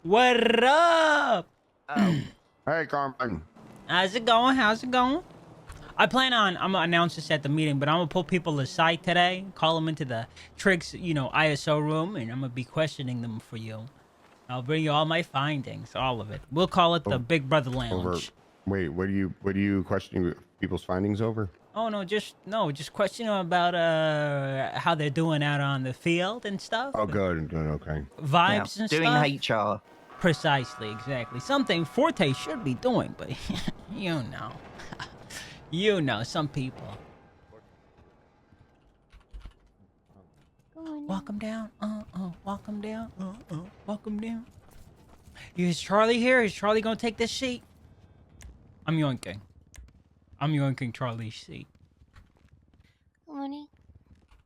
What up? Oh. Hey, Carmine. How's it going? How's it going? I'm gonna announce this at the meeting, but I'm gonna pull people aside today, call them into the Triggs, ISO room, and I'm gonna be questioning them for you. I'll bring you all my findings, all of it. We'll call it the Big Brother Lounge. Wait, what are you questioning people's findings over? Oh just questioning them about how they're doing out on the field and stuff. Oh, good, okay. Vibes and doing stuff. HR. Precisely, exactly. Something Forte should be doing, but you know, some people. Walk him down. Walk him down. Walk him down. Is Charlie here? Is Charlie gonna take this seat? I'm yoinking. I'm yoinking Charlie's seat. Good morning.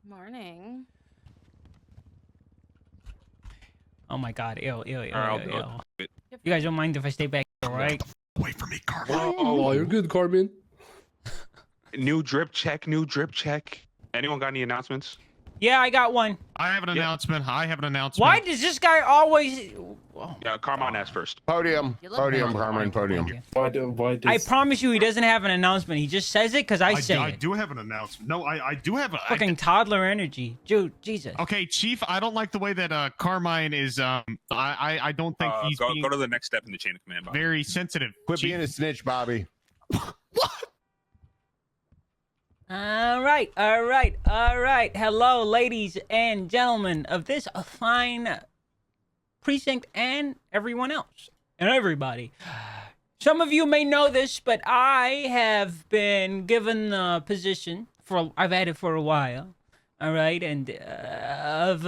Morning. Oh my god, ew. You You guys don't mind if I stay back here, right? Wait for me, Carmine. Oh, you're good, Carmine. New drip check. Anyone got any announcements? Yeah, I got one. I have an announcement. Why does this guy always... Oh, Yeah, Carmine asked first. Podium, Carmine, podium. Why I promise you he doesn't have an announcement. He just says it because I say I it. do have an announcement. No, I do have a... Fucking toddler energy. Dude, Jesus. Okay, Chief, I don't like the way that Carmine is... I don't think he's go being to the next step in the chain of command. Bob. very sensitive. Quit Chief. being a snitch, Bobby. All right. Hello, ladies and gentlemen of this fine precinct and everyone else and everybody. Some of you may know this, but I have been given the position I've had it for a while. All right, and of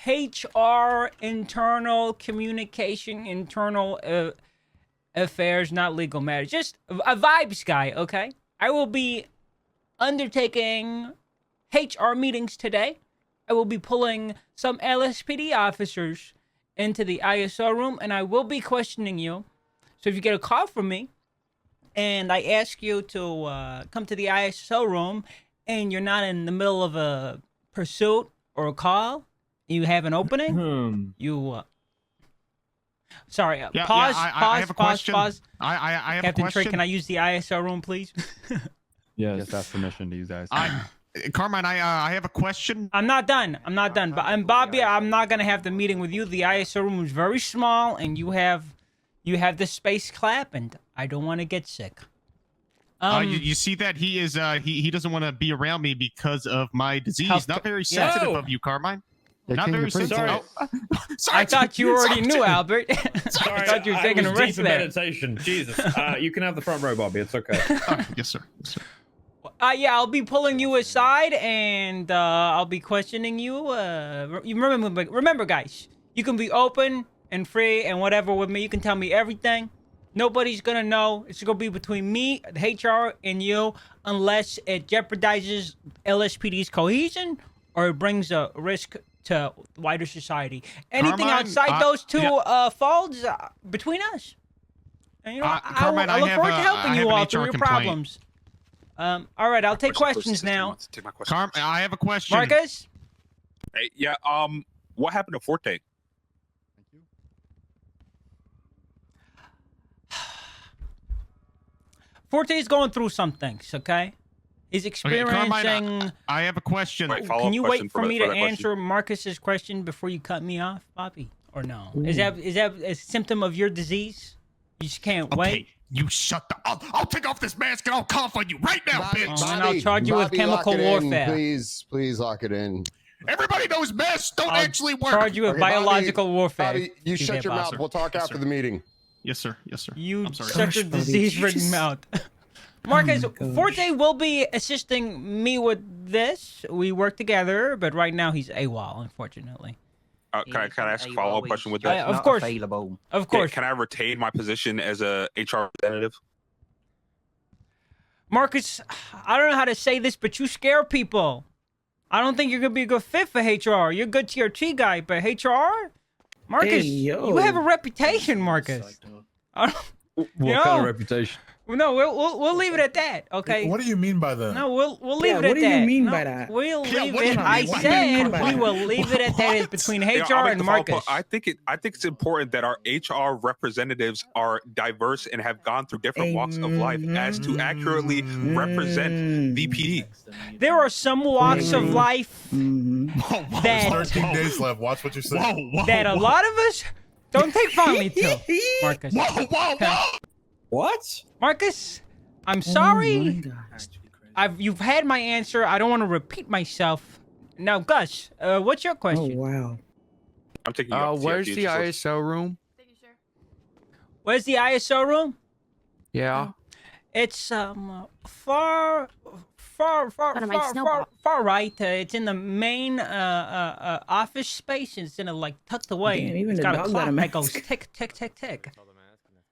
HR, internal communication, internal affairs, not legal matters, just a vibes guy. Okay, I will be undertaking HR meetings today. I will be pulling some LSPD officers into the ISO room, and I will be questioning you. So if you get a call from me, and I ask you to come to the ISO room, and you're not in the middle of a pursuit or a call, you have an opening, you... Sorry, pause, I have a question. pause. I have Captain a question. Trick, can I use the ISO room, please? Yes, that's permission to use guys. Carmine, I have a question. I'm not done. But Bobby, I'm not gonna have the meeting with you. The ISO room is very small, and you have the space clap, and I don't want to get sick. You see that he is he doesn't want to be around me because of my disease. Not very sensitive of you, Carmine. Not very sensitive. Sorry, I thought you already knew, Albert. Sorry, I thought you were taking a rest there. meditation. Jesus. You can have the front row, Bobby. It's okay. Yes, sir. Yeah, I'll be pulling you aside, and I'll be questioning you. You remember, guys, you can be open and free and whatever with me. You can tell me everything. Nobody's gonna know. It's gonna be between me, the HR, and you, unless it jeopardizes LSPD's cohesion or it brings a risk to wider society. Anything Carmine, outside those two falls between us. And, Carmine, I look forward to helping you all through your complaint. problems. All right, I'll take questions now. I have a question. Marcus? Hey, yeah. What happened to Forte? Forte's going through some things, okay? He's experiencing... Carmine, I have a question. Wait, Can you wait for me to answer Marcus's question before you cut me off, Bobby? Or no? Ooh. Is that a symptom of your disease? You just can't wait? You shut the... I'll take off this mask and I'll cough on you right now, bitch. And I'll charge you with chemical warfare. Please lock it in. Everybody knows masks don't actually work. Charge you with biological warfare. Bobby, you shut your mouth. We'll talk after the meeting. Yes, sir. You shut your disease-ridden mouth. Marcus, Forte will be assisting me with this. We work together, but right now he's AWOL, unfortunately. Can I ask a follow-up question with that? Of course. Of course. Can I retain my position as a HR representative? Marcus, I don't know how to say this, but you scare people. I don't think you're going to be a good fit for HR. You're a good TRT guy, but HR? Marcus, you have a reputation, Marcus. What kind of reputation? No, we'll leave it at that. Okay. What do you mean by that? No, we'll leave Yeah, it at what that. do you mean No, by that? We'll Yeah, leave what do it. you I mean by said that? we will leave it at that. It's between HR I'll make and the follow-up. Marcus. I think it's important that our HR representatives are diverse and have gone through different walks of life as to accurately represent the PD. There are some walks of life There's that 13 days left. Watch what you say. that a lot of us don't take fondly to. Marcus. Okay. What? Marcus, I'm Oh sorry. my gosh. You've had my answer. I don't want to repeat myself. Now, Gus, what's your Oh question? wow. I'm taking you up to Where's TFT, the just listen. ISO room? Where's the ISO room? Yeah. It's far right. It's in the main office space. It's in a tucked away. Damn, even it's the got a dog got clock a that goes mask. tick tick tick tick.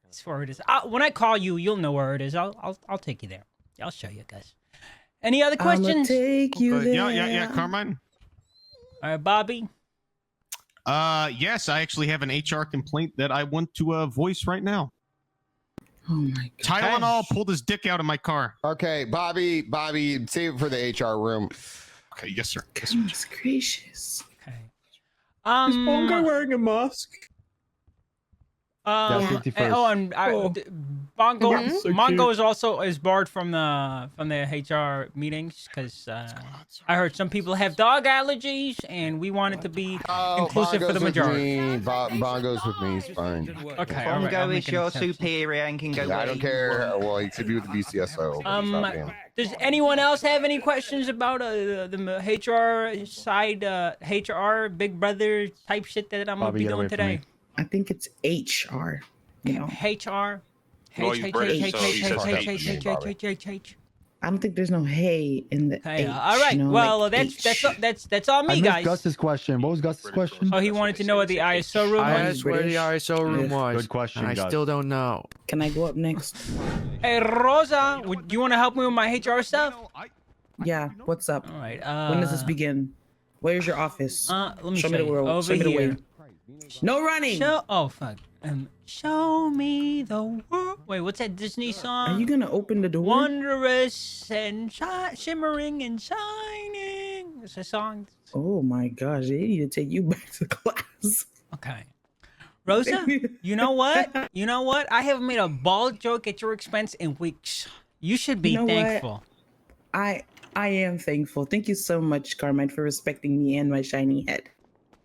That's where it is. When I call you, you'll know where it is. I'll take you there. I'll show you guys. Any other I'ma questions? take you there. Yeah, Carmine. All right, Bobby. Yes, I actually have an HR complaint that I want to voice right now. Oh my god. Tylenol pulled his dick out of my car. Okay, Bobby, save it for the HR room. Okay, yes, sir. Goodness gracious. Okay. Is Bongo wearing a mask? Bongo. Mhm. So Mongo cute. is also barred from the HR meetings because I heard some people have dog allergies, and we want it to be inclusive for the majority. Bongo's with me. He's fine. Okay, all right. Bongo I'm is making your exceptions. superior and can go. Yeah, I don't care. Well, he could be with the BCSO. but he's not being. Does anyone else have any questions about the HR side, HR Big Brother type shit that I'm gonna Bobby, be get away doing from today? me. I think it's HR. You know. HR. Well, he's British, so he says H. I don't think there's no hay in the Hey, H. all right. you know, Well, like that's H. all me, guys. Gus's question. What was Gus's question? Oh, he wanted to know what the ISO room I was. asked where the ISO room was. Good question, and I Gus. still don't know. Can I go up next? Hey, Rosa, do you want to help me with my HR stuff? Yeah. What's up? All right. When does this begin? Where's your office? Let me show show me the you. world. Over Show me the way. here. No running. Oh fuck. Show me the world. Wait, what's that Disney song? Are you gonna open the door? Wondrous and shimmering and shining. It's a song. Oh my gosh, they need to take you back to class. Okay. Rosa, you know what? You know what? I haven't made a bald joke at your expense in weeks. You should be You know what? thankful. I am thankful. Thank you so much, Carmine, for respecting me and my shiny head.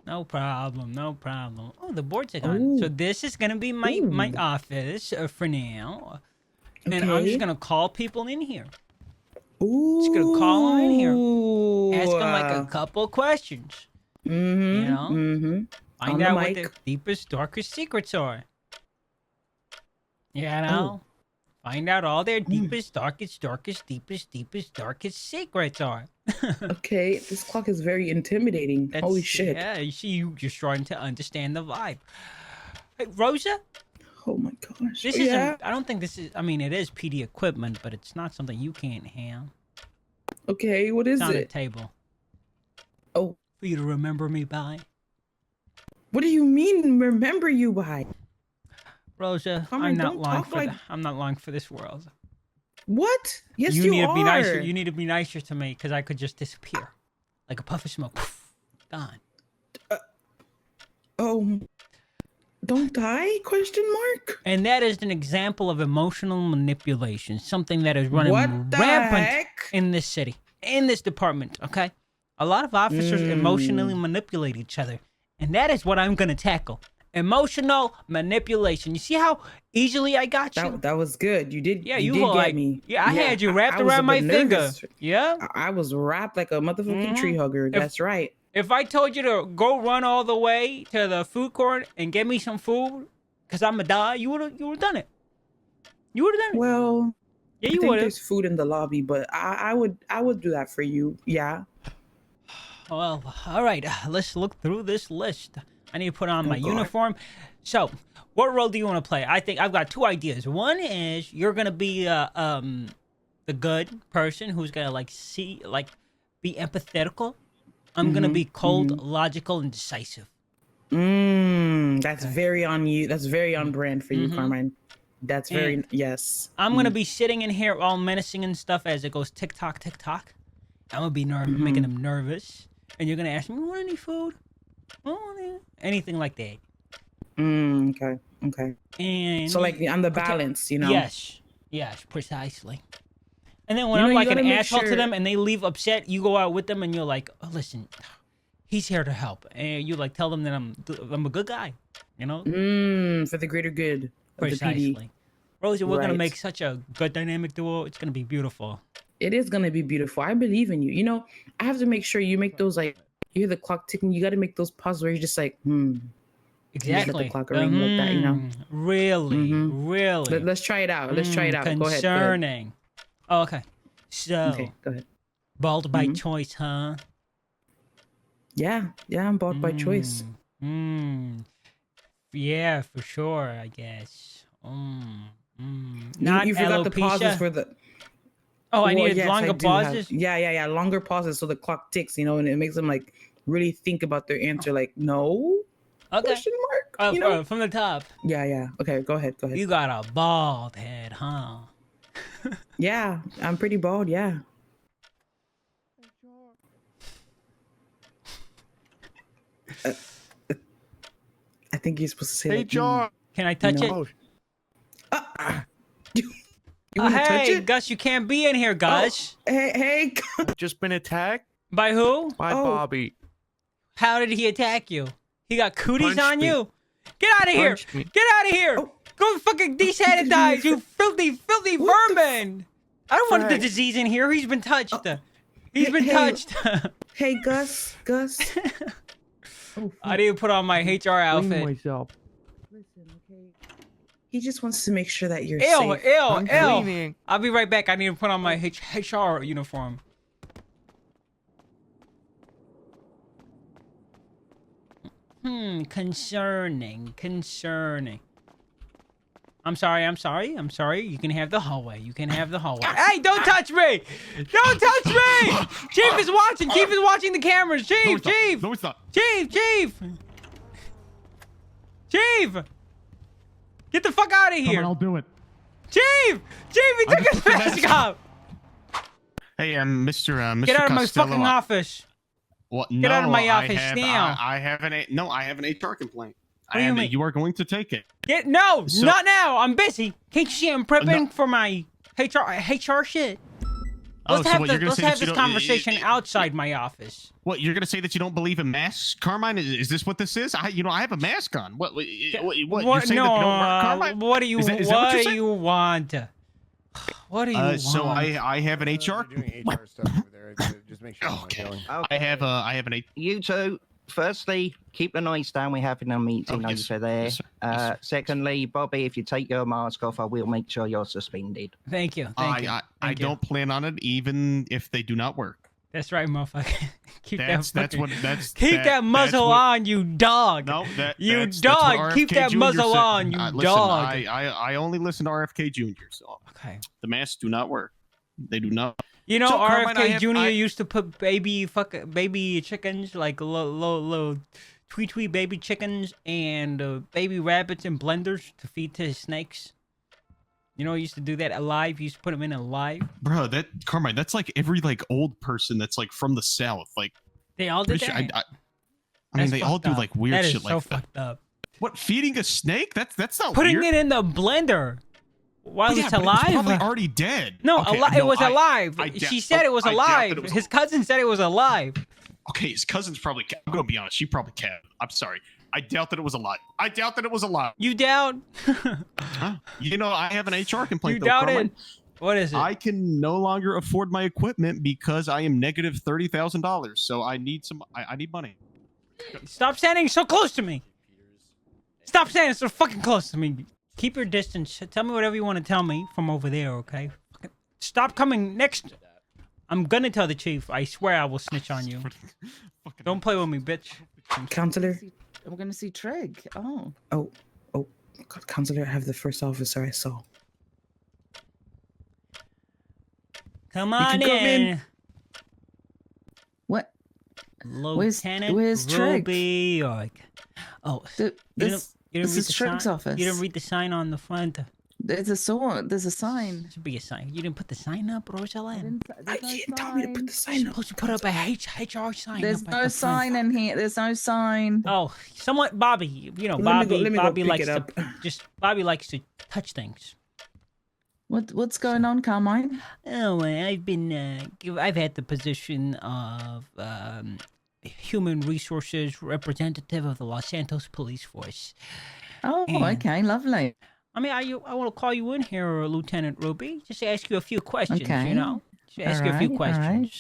No problem, no problem. Oh, the boards are gone. So this is gonna be my office for now, and I'm Okay. just gonna call people in here. Ooh. Just gonna call them in here, ask them like a couple questions. Mm-hmm. You know, Mm-hmm. find out what their deepest, darkest secrets are. You know, find out all their deepest, darkest, deepest, darkest secrets are. Okay, this clock is very intimidating. Holy shit. Yeah, you see, you just trying to understand the vibe. Hey, Rosa? Oh my gosh. This isn't, I don't think this is, I mean, it is PD equipment, but it's not something you can't have. Okay, what is It's on a it? table. Oh. For you to remember me by. What do you mean, remember you by? Rosa, Carmine, I'm not don't long talk for like- I'm not long for this world. What? Yes, you, need are. to be nicer. You need to be nicer to me, because I could just disappear. Like a puff of smoke. Gone. Oh. Don't die? Question mark? And that is an example of emotional manipulation, something that is running What the rampant heck? in this city, in this department, okay? A lot of officers emotionally manipulate each other, and that is what I'm going to tackle. Emotional manipulation. You see how easily I got you? That was good. You did. Yeah, you you did were get like, me. yeah, I had you wrapped I was a around my bit finger. nervous. Yeah? I was wrapped like a motherfucking tree hugger. That's right. If I told you to go run all the way to the food court and get me some food, because I'm going to die, you would have done it. You would have done it. Well, yeah, I you think would have. there's food in the lobby, but I would do that for you. Yeah. Well, all right. Let's look through this list. I need to put on my God. uniform. So, what role do you want to play? I think I've got two ideas. One is you're gonna be the good person who's gonna be empathetical. I'm gonna be cold, logical, and decisive. That's very on you. That's very on brand for you, Carmine. That's very yes. I'm gonna be sitting in here all menacing and stuff as it goes tick tock, tick tock. I'm gonna be making them nervous, and you're gonna ask me, "Want any food? Anything like that?" Okay. And So like on the balance, you know. Yes, precisely. And then when You I'm know, like you an gotta make asshole to sure- them and they leave upset, you go out with them and you're like, "Oh, listen, he's here to help," and you like tell them that I'm a good guy, you know. For the greater good of the PD. Precisely. Rosie, we're gonna Right. make such a good dynamic duo. It's gonna be beautiful. It is gonna be beautiful. I believe in you. You know, I have to make sure you make those like you hear the clock ticking. You got to make those pauses where you're just like, Exactly. Just let the clock ring like that, you know. Really, really. Let's try it out. Let's try it out. Go ahead. Concerning. Oh, okay. So, Okay, go ahead. bald by choice, huh? Yeah, I'm bald by choice. Yeah, for sure, I guess. Not You forgot the alopecia? pauses for the. Oh, I Well, needed yes, longer do have- pauses? Yeah. Longer pauses so the clock ticks, you know, and it makes them like really think about their answer. Like, no. Okay. Question mark. You know? From the top. Yeah. Okay, go ahead. You got a bald head, huh? Yeah, I'm pretty bald. Yeah. I think you're supposed to say. Hey, like, John. Can I touch No. it? You wanna touch Hey, it? Gus, you can't be in here, Gus. Hey. Just been attacked By who? by Oh. Bobby. How did he attack you? He got cooties Punched on me. you? Get out of here! Punched me. Get out of here! Oh. Go fucking desanitize, you filthy What the vermin! I don't want the Frank. disease in here. He's been touched. He's been hey. touched. Hey, Gus. I need to put on my HR Cleaning outfit. myself. Listen, okay. He just wants to make sure that you're Ew, safe. I'm ew. cleaning. I'll be right back. I need to put on my HR uniform. Concerning. I'm sorry. You can have the hallway. Hey, don't touch me! Don't touch me! Chief is watching. Chief is watching the cameras. Chief! No, it's not. Chief! Get the fuck out of Come on, here! I'll do it. Chief! He took his mask off! Hey, Mr. Get out of my Costello, fucking office! What? Get out of my office I have, now. I have an HR complaint. What do you mean? You are going to take it. No, So- not now. I'm busy. Can't you see I'm prepping No. for my HR shit? Oh, Let's so have, what, you're gonna say let's have that you this don't- conversation outside my office. What, you're gonna say that you don't believe in masks, Carmine? Is this what this is? I have a mask on. What? You're saying that you don't work, Carmine? What do you? Is that what what you're do saying? you want? What do you want? So I have an HR. Doing HR stuff over there. Just make sure. I'm not Okay. yelling. I have an HR. You two, firstly, keep the noise down. We're having a meeting Oh, yes, over there. yes, sir. Yes, sir. Secondly, Bobby, if you take your mask off, I will make sure you're suspended. Thank you. I Thank you. don't plan on it, even if they do not work. That's right, motherfucker. Keep That's that fucking, keep that muzzle on, you dog. No, you that's dog. what Keep RFK that Jr. muzzle said. on, you Listen, dog. I only listen to RFK Jr. So Okay. the masks do not work. They do not. You know, So, RFK Carmine, Jr. used to put baby chickens, like little tweet baby chickens and baby rabbits in blenders to feed to his snakes. You know, he used to do that alive. He used to put them in alive. Bro, Carmine, that's like every like old person that's like from the South. Like They all did pretty that. sure, I mean, they all do like weird that shit is like so that. fucked up. What, feeding a snake? That's not Putting weird. it in the blender while Yeah, it's but alive. It's probably already dead. No, Okay, it was alive. I doubt- She said it was I doubt alive. that it was His cousin said it was alive. Okay, his cousin's probably. I'm gonna be honest. She probably can't. I'm sorry. I doubt that it was alive. You doubt? Huh? You know, I have an HR complaint. You though, doubt Carmine. it? What is it? I can no longer afford my equipment because I am negative $30,000. So I need some. I need money. Stop standing so close to me. Stop standing so fucking close to me. Keep your distance. Tell me whatever you want to tell me from over there, okay? Stop coming next. I'm gonna tell the chief. I swear I will snitch on you. Don't play with me, bitch. Counselor. We're gonna see Trig. Oh. Oh. God, Counselor, I have the first officer I saw. Come You on can come in. What? Lieutenant where's Trig? Ruby York. Oh, you didn't read This is the Trig's sign? office. You didn't read the sign on the front. There's a sword. There's a sign. Should be a sign. You didn't put the sign up, Rosella? There's no Tell me to put the You're sign up. supposed to put up a HR sign. There's up at no the front. sign in here. There's no sign. Oh, somewhat, Bobby. You know, Let me go Bobby pick likes it to up. Bobby likes to touch things. What's going on, Carmine? Oh, I've been I've had the position of human resources representative of the Los Santos Police Force. Oh, And- okay, lovely. I mean, I want to call you in here, Lieutenant Ruby, just to ask you a few questions. Okay. You know, just ask you a few All right, all right.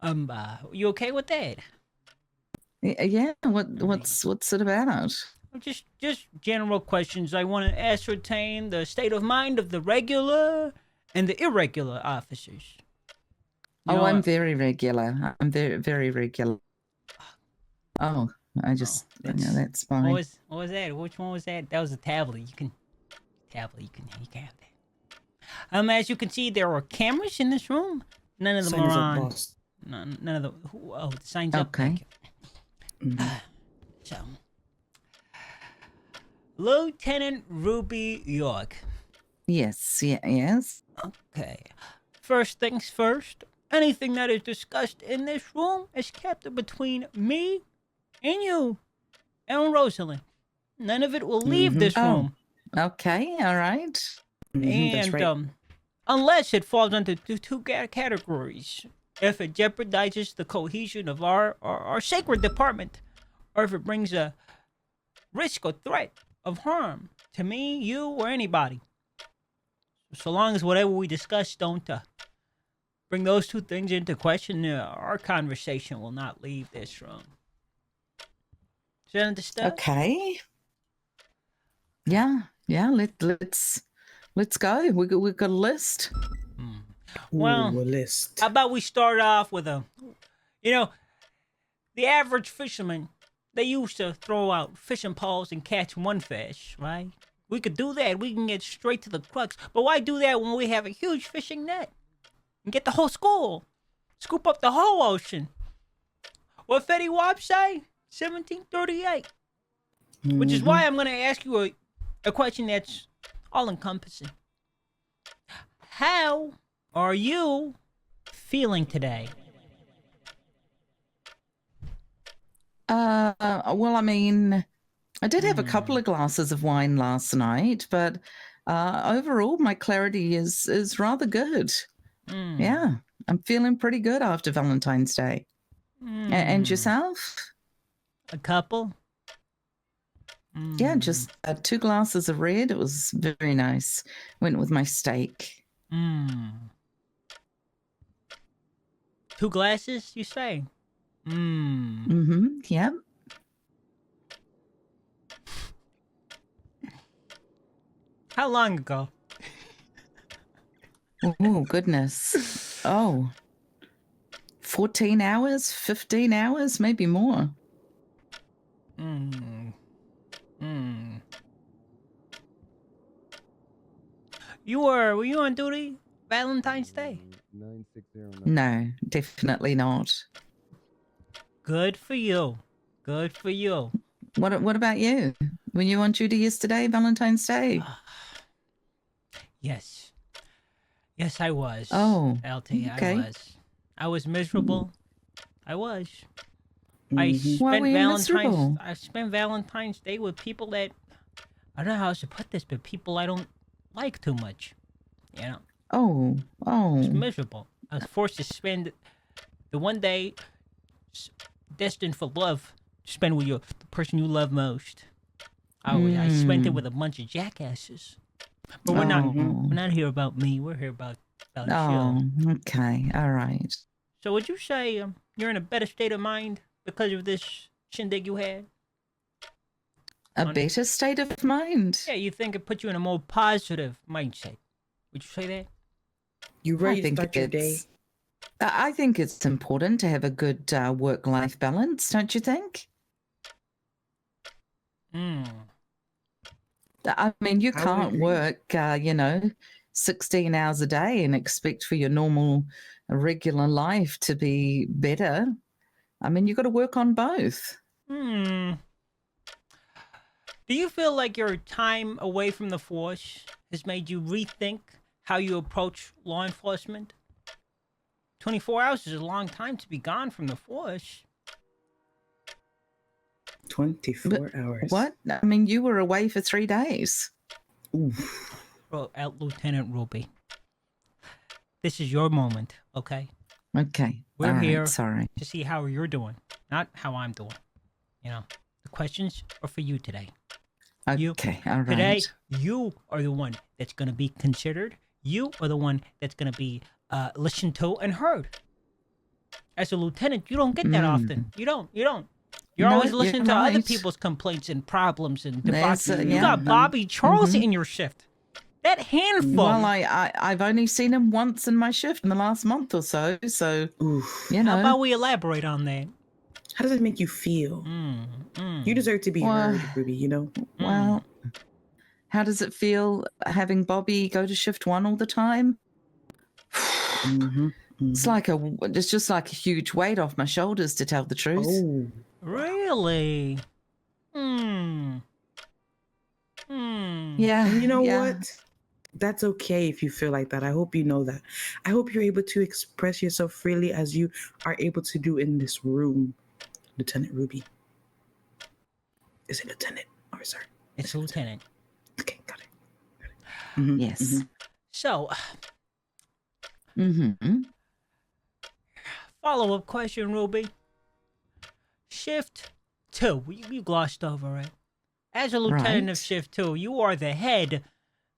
questions. You okay with that? Yeah. What's it about? Just general questions. I want to ascertain the state of mind of the regular and the irregular officers. You know, I'm very regular. I'm very regular. Oh, I just that's fine. What was that? Which one was that? That was a tablet. You can have that. As you can see, there are cameras in this room. None of them are on. None of them. Oh, the sign's up. Okay. So, Lieutenant Ruby York. Yes. Yes. Okay. First things first. Anything that is discussed in this room is kept between me and you and Rosalind. None of it will leave this room. Okay. All right. That's And right. unless it falls into two categories. If it jeopardizes the cohesion of our sacred department, or if it brings a risk or threat of harm to me, you, or anybody. So long as whatever we discuss don't bring those two things into question, our conversation will not leave this room. Do you understand? Okay. Yeah. Let's go. We've got a list. Well, Ooh, a list. how about we start off with the average fisherman, they used to throw out fishing poles and catch one fish, right? We could do that. We can get straight to the crux. But why do that when we have a huge fishing net? And get the whole school. Scoop up the whole ocean. What Fetty Wap say? 1738. Which is why I'm going to ask you a question that's all-encompassing. How are you feeling today? Well, I mean, I did have a couple of glasses of wine last night, but overall, my clarity is rather good. Yeah, I'm feeling pretty good after Valentine's Day. And yourself? A couple? Yeah, just 2 glasses of red. It was very nice. Went with my steak. 2 glasses, you say? Yep. How long ago? Oh, goodness. Oh, 14 hours, 15 hours, maybe more. Were you on duty Valentine's Day? No, definitely not. Good for you. Good for you. What about you? Were you on duty yesterday, Valentine's Day? Yes. Yes, I was. Oh, LT, okay. I was miserable. I was. I Why were you miserable? spent Valentine's Day with people that, I don't know how else to put this, but people I don't like too much. You know? Oh. It's miserable. I was forced to spend the one day destined for love to spend with the person you love most. I spent it with a bunch of jackasses. But we're not here about me. We're here about you. Okay. All right. So would you say you're in a better state of mind because of this shindig you had? A better state of mind? Yeah, you think it put you in a more positive mindset. Would you say that? You ready to start your day? I think it's important to have a good work-life balance, don't you think? I mean, you can't work, 16 hours a day and expect for your normal, regular life to be better. I mean, you've got to work on both. Do you feel like your time away from the force has made you rethink how you approach law enforcement? 24 hours is a long time to be gone from the force. 24 hours. What? I mean, you were away for 3 days. Oof. Well, Lieutenant Ruby, this is your moment, okay? Okay. We're All right, here sorry. to see how you're doing, not how I'm doing. You know, the questions are for you today. Okay, all right. Today, you are the one that's going to be considered. You are the one that's going to be listened to and heard. As a lieutenant, you don't get that often. You don't. You're No, always you're listening to other right. people's complaints and problems and There's, debauchery. You yeah, got Bobby Charles mhm. in your shift. That handful. Well, I've only seen him once in my shift in the last month or so. So, Oof. you know. How about we elaborate on that? How does it make you feel? You deserve to be heard, Ruby, you know? Well, how does it feel having Bobby go to shift 1 all the time? It's just like a huge weight off my shoulders, to tell the truth. Oh. Really? Yeah. And you know yeah. what? That's okay if you feel like that. I hope you know that. I hope you're able to express yourself freely as you are able to do in this room, Lieutenant Ruby. Is it Lieutenant or sir? It's Lieutenant. Okay, got it. Mm-hmm, Yes. mm-hmm. So, Mm-hmm. follow-up question, Ruby. Shift 2. You glossed over it. As a lieutenant of Right. Shift 2, you are the head,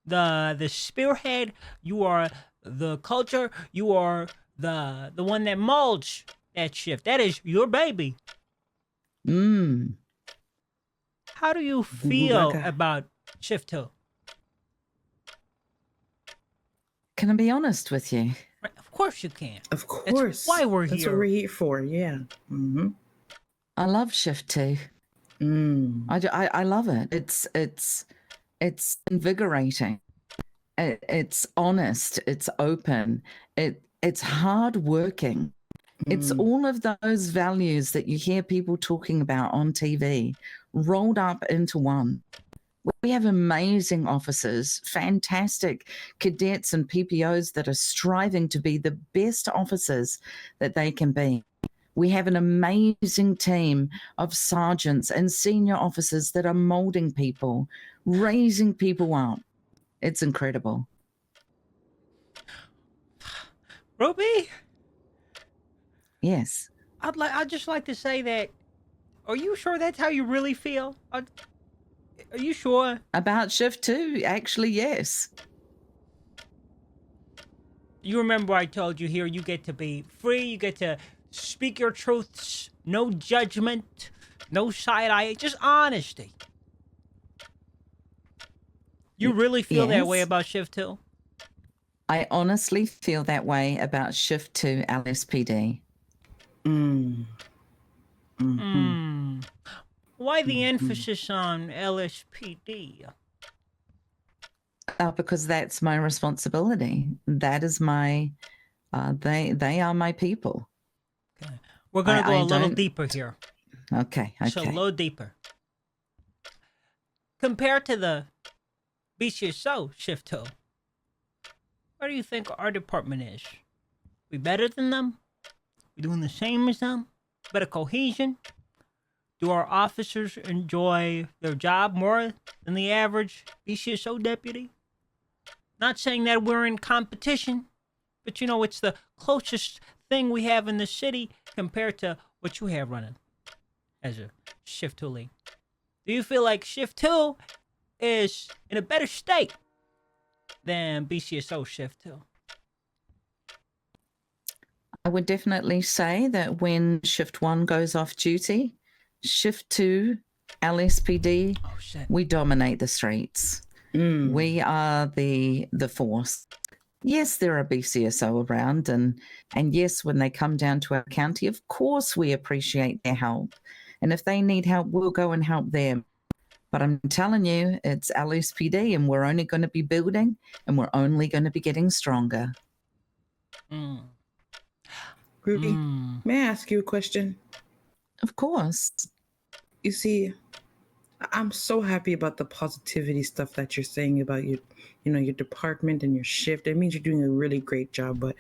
the spearhead. You are the culture. You are the one that molds that shift. That is your baby. How do you feel Gaga. about Shift 2? Can I be honest with you? Right, of course you can. Of course. That's why we're That's here. what we're here for, yeah. Mm-hmm. I love shift 2. I love it. It's invigorating. It's honest. It's open. It's hardworking. It's all of those values that you hear people talking about on TV rolled up into one. We have amazing officers, fantastic cadets and PPOs that are striving to be the best officers that they can be. We have an amazing team of sergeants and senior officers that are molding people, raising people up. It's incredible. Ruby, Yes. I'd just like to say that. Are you sure that's how you really feel? Are you sure? About shift 2, actually, yes. You remember I told you here you get to be free, you get to speak your truths, no judgment, no side eye, just honesty. You really feel that way Yes. about Shift 2? I honestly feel that way about shift 2 LSPD. Why the emphasis on LSPD? Because that's my responsibility. That is my, they are my people. Okay. We're going to go I a little don't- deeper here. Okay, So a okay. little deeper. Compared to the BCSO Shift 2, where do you think our department is? We better than them? We doing the same as them? Better cohesion? Do our officers enjoy their job more than the average BCSO deputy? Not saying that we're in competition, but you know, it's the closest thing we have in the city compared to what you have running as a Shift 2 lead. Do you feel like Shift 2 is in a better state than BCSO Shift 2? I would definitely say that when shift 1 goes off duty, shift 2 LSPD, we dominate the streets. We are the force. Yes, there are BCSO around, and yes, when they come down to our county, of course we appreciate their help. And if they need help, we'll go and help them. But I'm telling you, it's LSPD, and we're only going to be building, and we're only going to be getting stronger. Ruby, may I ask you a question? Of course. You see, I'm so happy about the positivity stuff that you're saying about your department and your shift. It means you're doing a really great job. But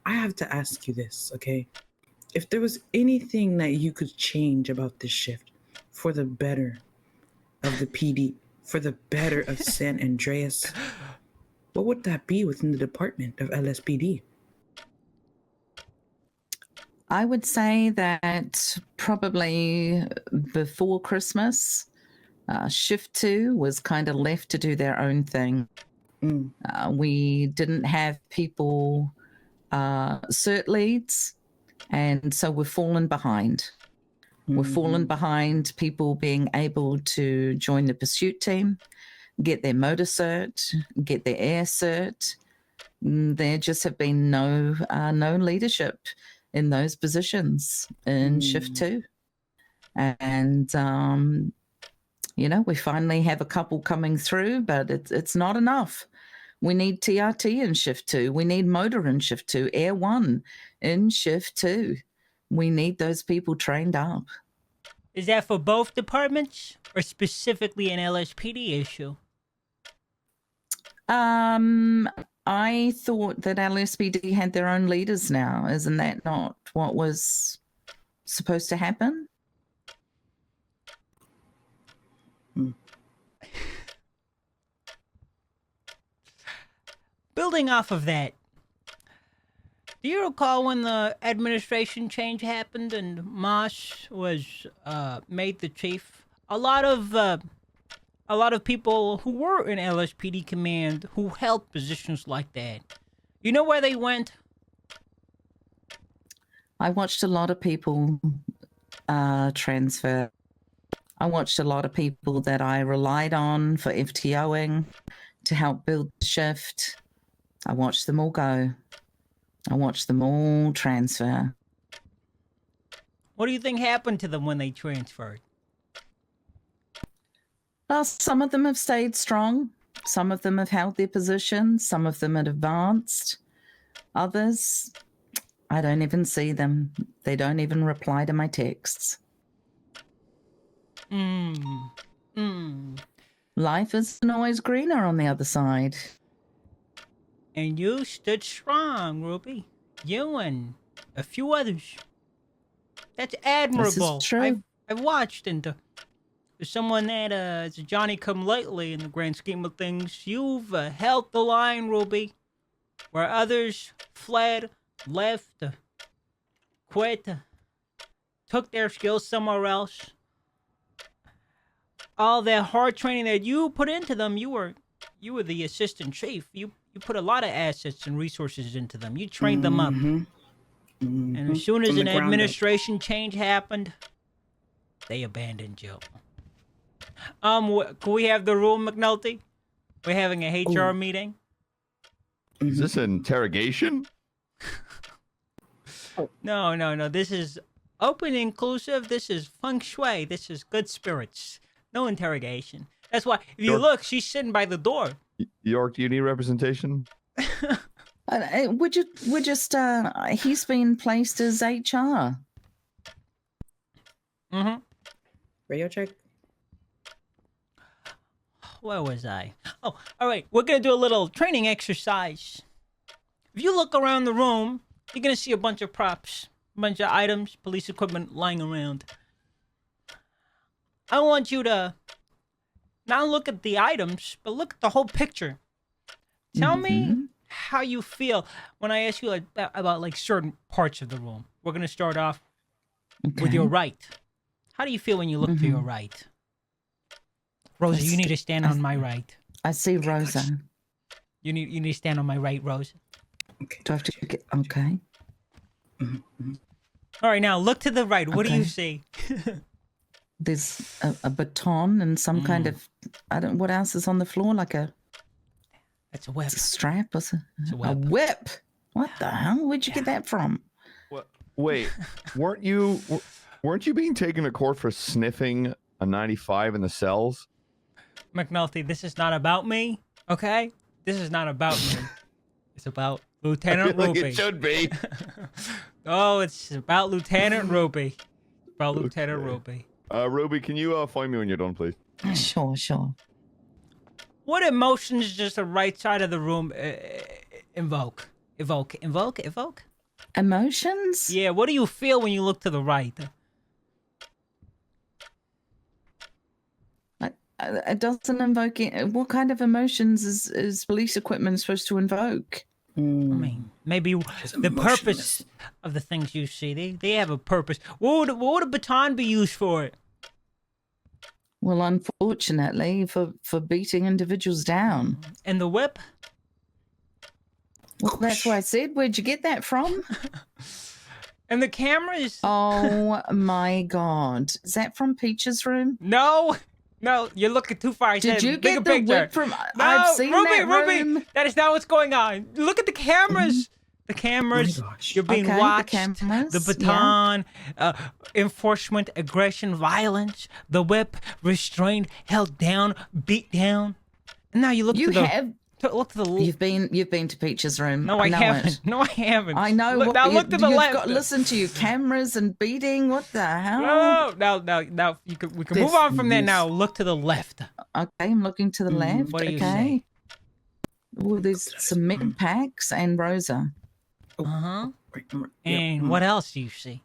I have to ask you this, okay? If there was anything that you could change about this shift for the better of the PD, for the better of San Andreas, what would that be within the department of LSPD? I would say that probably before Christmas, Shift 2 was kind of left to do their own thing. We didn't have people cert leads, and so we've fallen behind. We've fallen behind people being able to join the pursuit team, get their motor cert, get their air cert. There just have been no leadership in those positions in Shift 2. And, we finally have a couple coming through, but it's not enough. We need TRT in Shift 2. We need motor in Shift 2, Air 1 in Shift 2. We need those people trained up. Is that for both departments or specifically an LSPD issue? I thought that LSPD had their own leaders now. Isn't that not what was supposed to happen? Building off of that, do you recall when the administration change happened and Mosh was made the chief? A lot of people who were in LSPD command who held positions like that, you know where they went? I watched a lot of people transfer. I watched a lot of people that I relied on for FTOing to help build the shift. I watched them all go. I watched them all transfer. What do you think happened to them when they transferred? Well, some of them have stayed strong. Some of them have held their positions. Some of them have advanced. Others, I don't even see them. They don't even reply to my texts. Life isn't always greener on the other side. And you stood strong, Ruby. You and a few others. That's admirable. This is true. I've watched, and as someone that is a Johnny-come-lately in the grand scheme of things, you've held the line, Ruby, where others fled, left, quit, took their skills somewhere else. All that hard training that you put into them, you were the assistant chief. You put a lot of assets and resources into them. You trained them up. And as soon as an administration change happened, they abandoned you. Can we have the room, McNulty? We're having a HR meeting. Is this an interrogation? No. This is open, inclusive. This is feng shui. This is good spirits. No interrogation. That's why, if you look, she's sitting by the door. York, do you need representation? He's been placed as HR. Radio check. Where was I? Oh, all right. We're going to do a little training exercise. If you look around the room, you're going to see a bunch of props, a bunch of items, police equipment lying around. I want you to not look at the items, but look at the whole picture. Tell me how you feel when I ask you about certain parts of the room. We're going to start off with your right. How do you feel when you look to your right? Rosa, you need to stand on my right. I see Rosa. You need to stand on my right, Rosa. Okay. Do I have to get... Okay. All right, now look to the right. What do you see? There's a baton and some kind of... what else is on the floor? Like a... That's a whip. It's a strap or something. It's a whip. A whip? What the hell? Where'd you get that from? Wait, weren't you being taken to court for sniffing a 95 in the cells? McNulty, this is not about me, okay? This is not about me. It's about Lieutenant Ruby. It should be. Oh, it's about Lieutenant Ruby. Ruby. Ruby, can you find me when you're done, please? Sure. What emotions does the right side of the room evoke? Emotions? Yeah, what do you feel when you look to the right? It doesn't invoke it. What kind of emotions is police equipment supposed to invoke? I mean, maybe the purpose of the things you see. They have a purpose. What would a baton be used for? Well, unfortunately, for beating individuals down. And the whip? Well, that's why I said, where'd you get that from? And the cameras? Oh my God. Is that from Peach's room? No, you're looking too far. Did you bigger get the picture. whip from... No, I've seen Ruby, that room. Ruby, that is not what's going on. Look at the cameras. The cameras. You're being watched. The cameras, The baton, enforcement, aggression, violence. The whip, restrained, held down, beat down. And now you look You to the... have... Look to the... You've been to Peach's room. No, I haven't. No, I haven't. I know. Look, now look to the left. Listen to your cameras and beating. What the hell? No. Now we can move on from there. Now look to the left. Okay, I'm looking to the left. What do you okay. see? Oh, there's some med packs and Rosa. And what else do you see?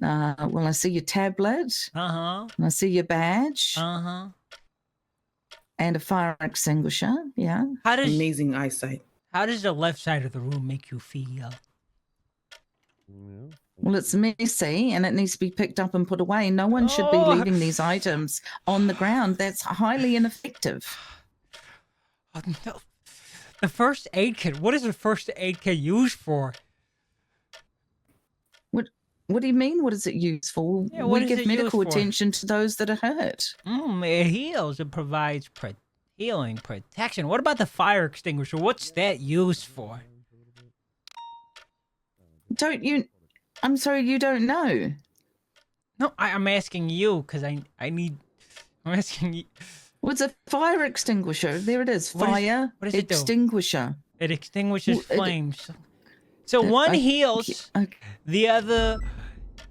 Well, I see your tablet. And I see your badge. And a fire extinguisher. Yeah. Amazing eyesight. How does the left side of the room make you feel? Well, it's messy and it needs to be picked up and put away. No one should be leaving these items on the ground. That's highly ineffective. Oh, no. The first aid kit. What is the first aid kit used for? What do you mean? What is it used for? Yeah, what we is give it medical used for? attention to those that are hurt. It heals. It provides healing, protection. What about the fire extinguisher? What's that used for? Don't you? I'm sorry, you don't know. No, I'm asking you because I need. I'm asking you. What's a fire extinguisher? There it is. Fire what does it do? extinguisher. It extinguishes flames. So one heals, the other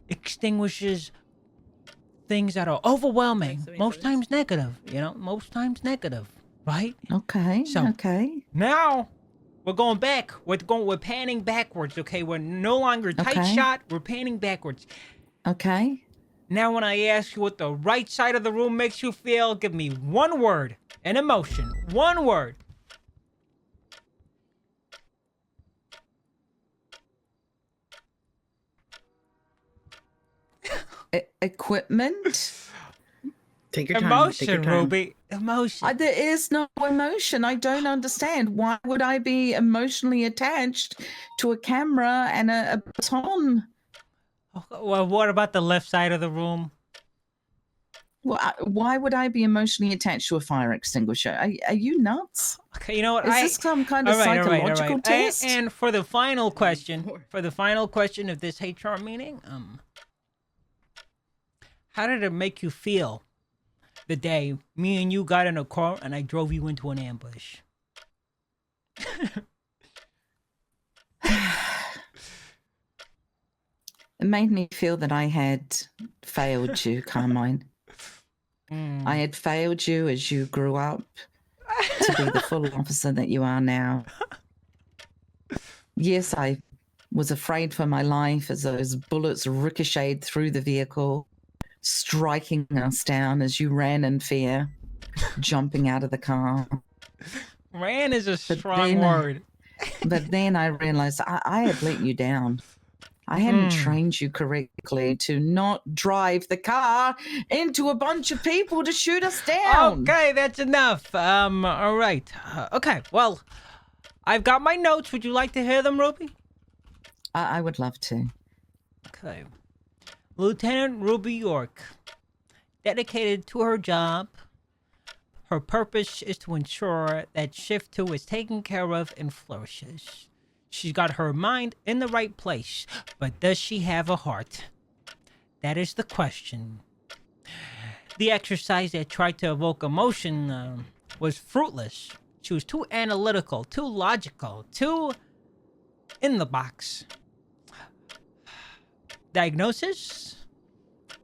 extinguishes things that are overwhelming. Most times negative, most times negative, right? Okay. So, okay. Now we're going back. We're panning backwards. Okay, we're no longer tight shot. We're panning backwards. Okay. Now, when I ask you what the right side of the room makes you feel, give me one word, an emotion, one word. Equipment. Take your time. Emotion, Take your time. Ruby. Emotion. There is no emotion. I don't understand. Why would I be emotionally attached to a camera and a baton? Well, what about the left side of the room? Well, why would I be emotionally attached to a fire extinguisher? Are you nuts? Okay, you know what? Is this some kind of psychological test? And for the final question, of this HR meeting, how did it make you feel the day me and you got in a car and I drove you into an ambush? It made me feel that I had failed you, Carmine. I had failed you as you grew up to be the full officer that you are now. Yes, I was afraid for my life as those bullets ricocheted through the vehicle, striking us down as you ran in fear, jumping out of the car. Ran is a strong word. But then I realized I had let you down. I hadn't trained you correctly to not drive the car into a bunch of people to shoot us down. Okay, that's enough. All right. Okay, well, I've got my notes. Would you like to hear them, Ruby? I would love to. Okay. Lieutenant Ruby York, dedicated to her job. Her purpose is to ensure that Shift 2 is taken care of and flourishes. She's got her mind in the right place, but does she have a heart? That is the question. The exercise that tried to evoke emotion was fruitless. She was too analytical, too logical, too in the box. Diagnosis?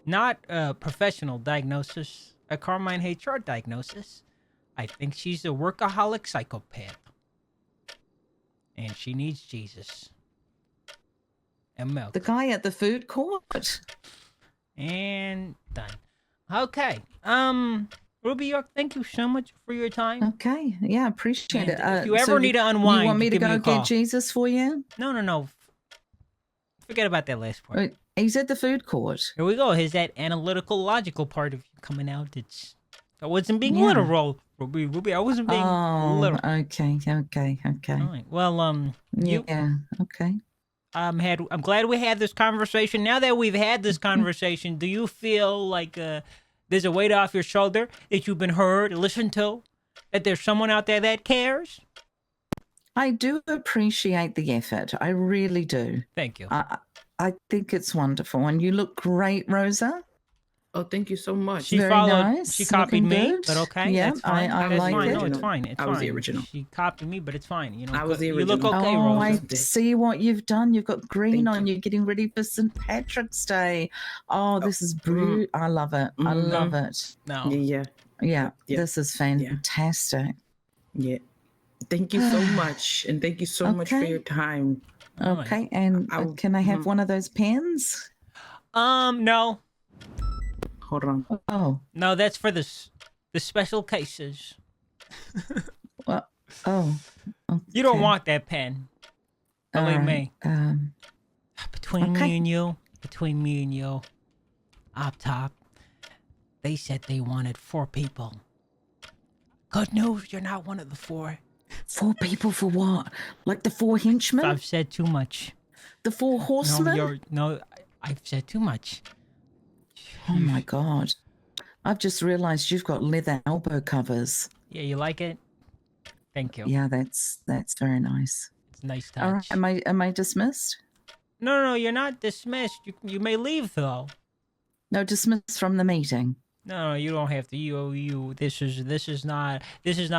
Not a professional diagnosis. a Carmine HR diagnosis. I think she's a workaholic psychopath. And she needs Jesus. And milk. The guy at the food court. And done. Okay. Ruby York, thank you so much for your time. Okay. Yeah, appreciate it. If you ever need to unwind, you want me to give go a call. get Jesus for you? No. Forget about that last part. Wait, he's at the food court. Here we go. Here's that analytical, logical part of you coming out. I wasn't being Yeah. literal, Ruby. I wasn't being literal. Okay. All right. Well, yeah. Okay. I'm glad we had this conversation. Now that we've had this conversation, do you feel like there's a weight off your shoulder, that you've been heard, listened to, that there's someone out there that cares? I do appreciate the effort. I really do. Thank you. I think it's wonderful, and you look great, Rosa. Oh, thank you so much. She Very followed. nice. She copied Looking me, good. but okay. Yeah, that's fine. I That's like fine. it. No, it's fine. It's I fine. was the original. She copied me, but it's fine. You know, I was the you look original. okay, Oh, Rosa. I see what you've done. You've got green Thank on. you. You're getting ready for St. Patrick's Day. Oh, this is brilliant. I love it. I love it. No. Yeah. Yeah, Yeah. this is fantastic. Yeah. Thank you so much. And thank you so much for Okay. your time. All right. Okay, and can I have one of those pens? No. Hold on. Oh, No, that's for the special cases. well, oh. You don't okay. want that pen. All Believe right, me. Between okay. me and you, up top, they said they wanted 4 people. Good news, you're not one of the 4. 4 people for what? Like the 4 henchmen? I've said too much. The 4 horsemen? I've said too much. Oh my God. I've just realized you've got leather elbow covers. Yeah, you like it? Thank you. Yeah, that's very nice. It's a nice touch. All right, am I dismissed? No, you're not dismissed. You may leave though. No, dismissed from the meeting. No, you don't have to. You. This is not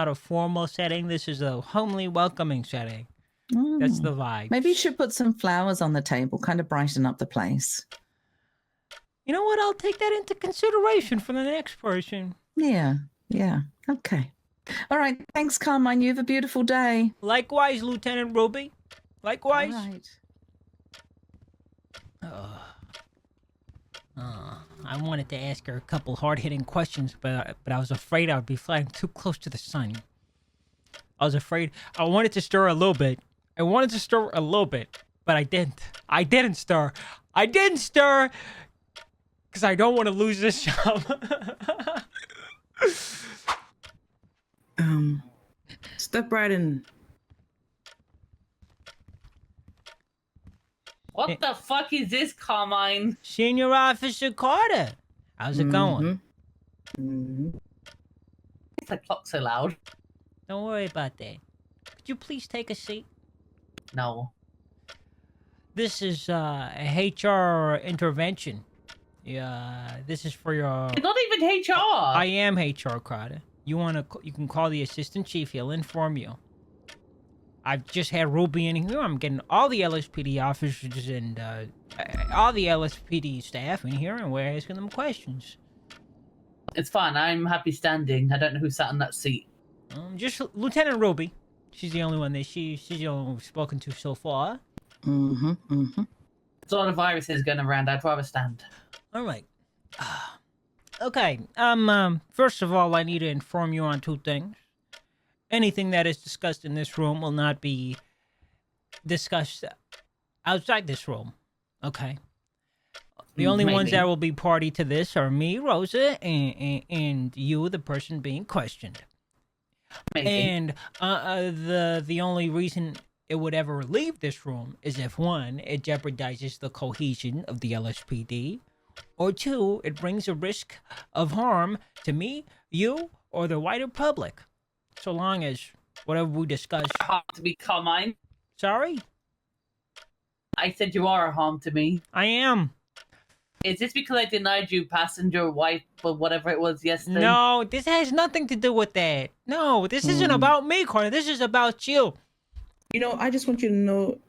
a formal setting. This is a homely, welcoming setting. That's the vibe. Maybe you should put some flowers on the table, kind of brighten up the place. You know what? I'll take that into consideration for the next person. Yeah. Okay. All right. Thanks, Carmine. You have a beautiful day. Likewise, Lieutenant Ruby. Likewise. All right. I wanted to ask her a couple hard-hitting questions, but I was afraid I would be flying too close to the sun. I was afraid. I wanted to stir a little bit. But I didn't. I didn't stir because I don't want to lose this job. Step right in. What the fuck is this, Carmine? Senior Officer Carter. How's it going? It's the clock so loud. Don't worry about that. Could you please take a seat? No. This is a HR intervention. Yeah, this is for your... It's not even HR. I am HR, Carter. You can call the assistant chief. He'll inform you. I've just had Ruby in here. I'm getting all the LSPD officers and all the LSPD staff in here, and we're asking them questions. It's fine. I'm happy standing. I don't know who sat in that seat. Just Lieutenant Ruby. She's the only one that she's the only one we've spoken to so far. There's a lot of viruses going around. I'd rather stand. All right. Okay. First of all, I need to inform you on 2 things. Anything that is discussed in this room will not be discussed outside this room. Okay. The only ones that will be party to this are me, Rosa, and you, the person being questioned. Maybe. And the only reason it would ever leave this room is if 1, it jeopardizes the cohesion of the LSPD, or 2, it brings a risk of harm to me, you, or the wider public. So long as whatever we discuss... Harm to me, Carmine. Sorry? I said you are a harm to me. I am. Is this because I denied you passenger wife or whatever it was yesterday? No, this has nothing to do with that. No, this isn't about me, Carter. This is about you. You know, I just want you to know,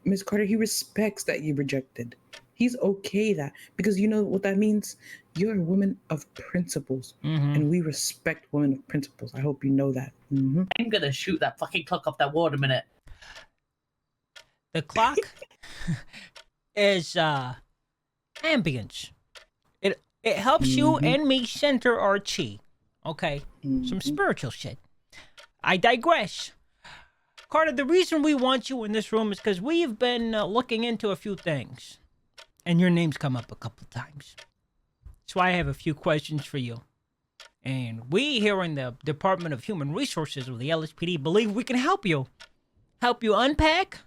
Miss Carter, he respects that you rejected. He's okay that because you know what that means. You're a woman of principles, and we respect women of principles. I hope you know that. I'm gonna shoot that fucking clock off that wall in a minute. The clock is ambience. It helps you and me center our chi. Okay, some spiritual shit. I digress. Carter, the reason we want you in this room is because we've been looking into a few things, and your name's come up a couple times. So I have a few questions for you. And we here in the Department of Human Resources of the LSPD believe we can help you. Help you unpack,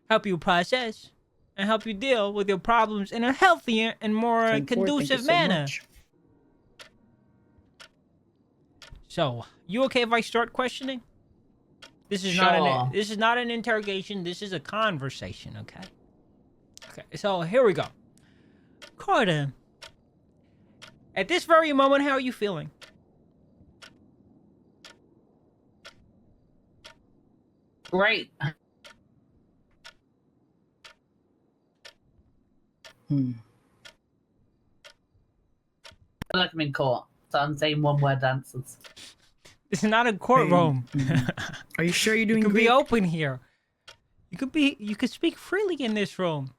help you process, and help you deal with your problems in a healthier and more conducive manner. So, you okay if I start questioning? This is not an interrogation. This is a conversation, okay? Okay, so here we go. Carter, at this very moment, how are you feeling? Great. I feel like I'm in court, so I'm saying one-word answers. This is not a courtroom. Are you sure you're doing You can great? be open here. You could speak freely in this room.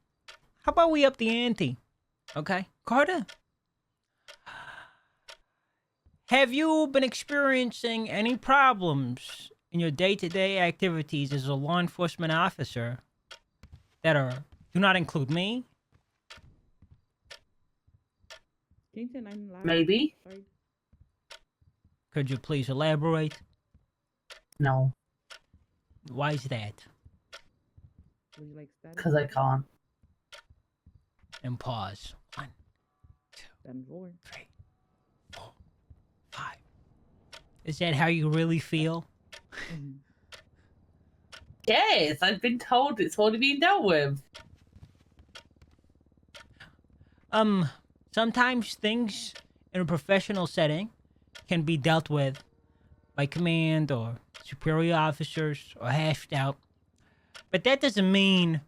How about we up the ante? Okay? Carter? Have you been experiencing any problems in your day-to-day activities as a law enforcement officer that do not include me? Maybe. Could you please elaborate? No. Why is that? Because I can't. And pause. 1, 2, 4, 3, 4, 5. Is that how you really feel? Yes, I've been told it's already been dealt with. Sometimes things in a professional setting can be dealt with by command or superior officers or hashed out. But that doesn't mean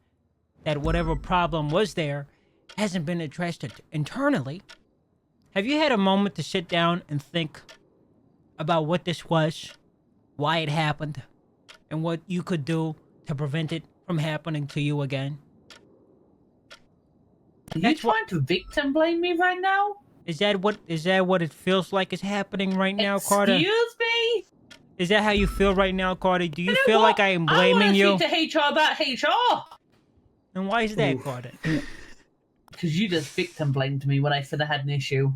that whatever problem was there hasn't been addressed internally. Have you had a moment to sit down and think about what this was, why it happened, and what you could do to prevent it from happening to you again? Are you trying to victim blame me right now? Is that what it feels like is happening right now, Carter? Excuse me? Is that how you feel right now, Carter? Do you feel like I am blaming you? I want to speak to HR about HR. And why is that, Carter? Because you just victim blamed me when I said I had an issue.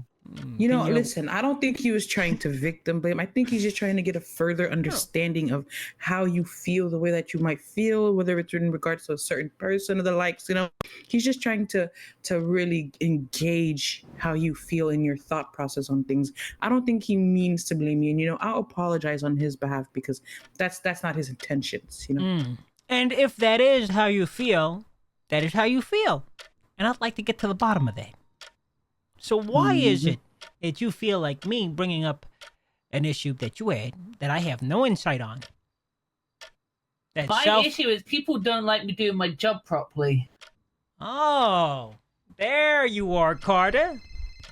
You know, listen, I don't think he was trying to victim blame. I think he's just trying to get a further understanding of how you feel, the way that you might feel, whether it's in regards to a certain person or the likes, you know. He's just trying to really engage how you feel in your thought process on things. I don't think he means to blame you. And, you know, I'll apologize on his behalf because that's not his intentions, you know. And if that is how you feel, that is how you feel. And I'd like to get to the bottom of that. So why is it that you feel like me bringing up an issue that you had that I have no insight on? My issue is people don't like me doing my job properly. Oh, there you are, Carter.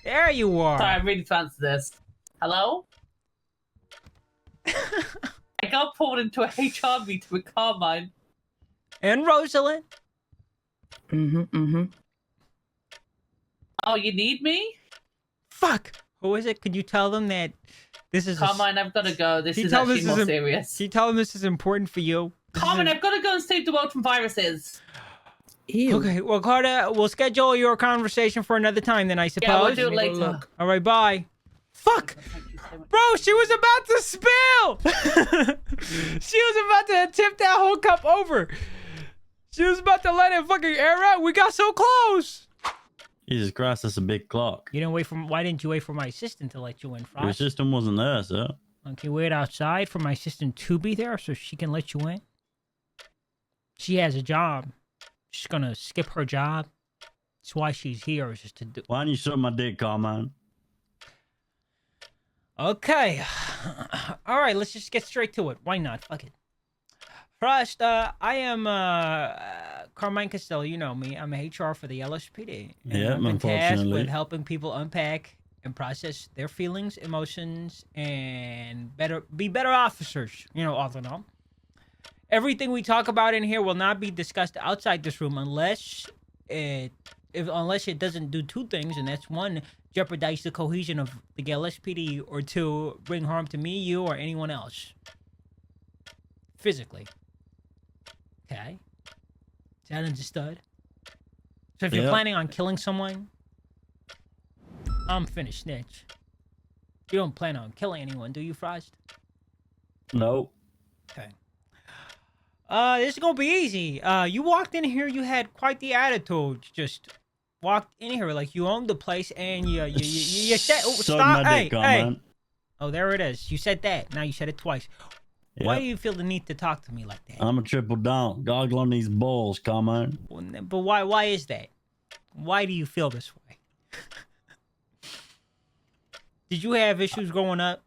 There you are. Sorry, I really fancy this. Hello? I got pulled into a HR meeting with Carmine. And Rosalind. Oh, you need me? Fuck! Who is it? Could you tell them that this is... Carmine, I've got to go. This is actually more serious. Can you tell them this is important for you? Carmine, I've got to go and save the world from viruses. Ew. Okay, well, Carter, we'll schedule your conversation for another time then, I suppose. Yeah, we'll do it later. All right, bye. Fuck! Bro, she was about to spill! She was about to tip that whole cup over. She was about to let it fucking air out. We got so close. Jesus Christ, that's a big clock. Why didn't you wait for my assistant to let you in, Frost? Your assistant wasn't there, sir. Okay, wait outside for my assistant to be there so she can let you in. She has a job. She's gonna skip her job. That's why she's here, is just to do... Why don't you suck my dick, Carmine? Okay. Alright, let's just get straight to it. Why not? Fuck it. Frost, I am Carmine Costello. You know me. I'm HR for the LSPD. And Yeah, I've been tasked with unfortunately. helping people unpack and process their feelings, emotions, and be better officers. You know, all in all. Everything we talk about in here will not be discussed outside this room unless it doesn't do two things, and that's one, jeopardize the cohesion of the LSPD, or two, bring harm to me, you, or anyone else. Physically. Okay. Is that understood? So if you're planning on killing someone, I'm finished, snitch. You don't plan on killing anyone, do you, Frost? No. Okay. This is gonna be easy. You walked in here, you had quite the attitude. Just walked in here like you owned the place, and you said, oh, stop, hey. Oh, there it is. You said that. Now you said it twice. Yep. Why do you feel the need to talk to me like that? I'm a triple down. Goggle on these balls, Carmine. But why is that? Why do you feel this way? Did you have issues growing up?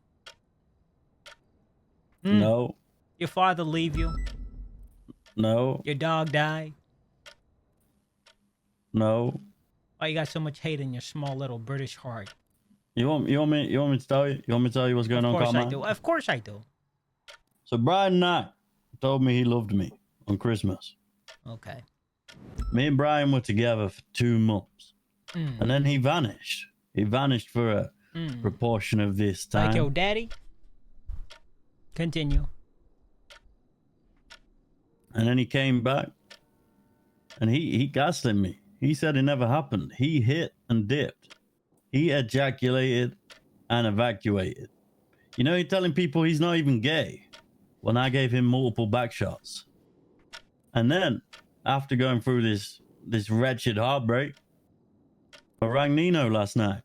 No. Your father leave you? No. Your dog die? No. Why you got so much hate in your small little British heart? You want me to tell you? You want me to tell you what's going on, Carmine? Of course I do. Of course I do. So Brian Knight told me he loved me on Christmas. Okay. Me and Brian were together for 2 months. And then he vanished. He vanished for a proportion of this time. Like your daddy? Continue. And then he came back. And he gaslit me. He said it never happened. He hit and dipped. He ejaculated and evacuated. You know, he's telling people he's not even gay. When I gave him multiple back shots. And then, after going through this wretched heartbreak, I rang Nino last night.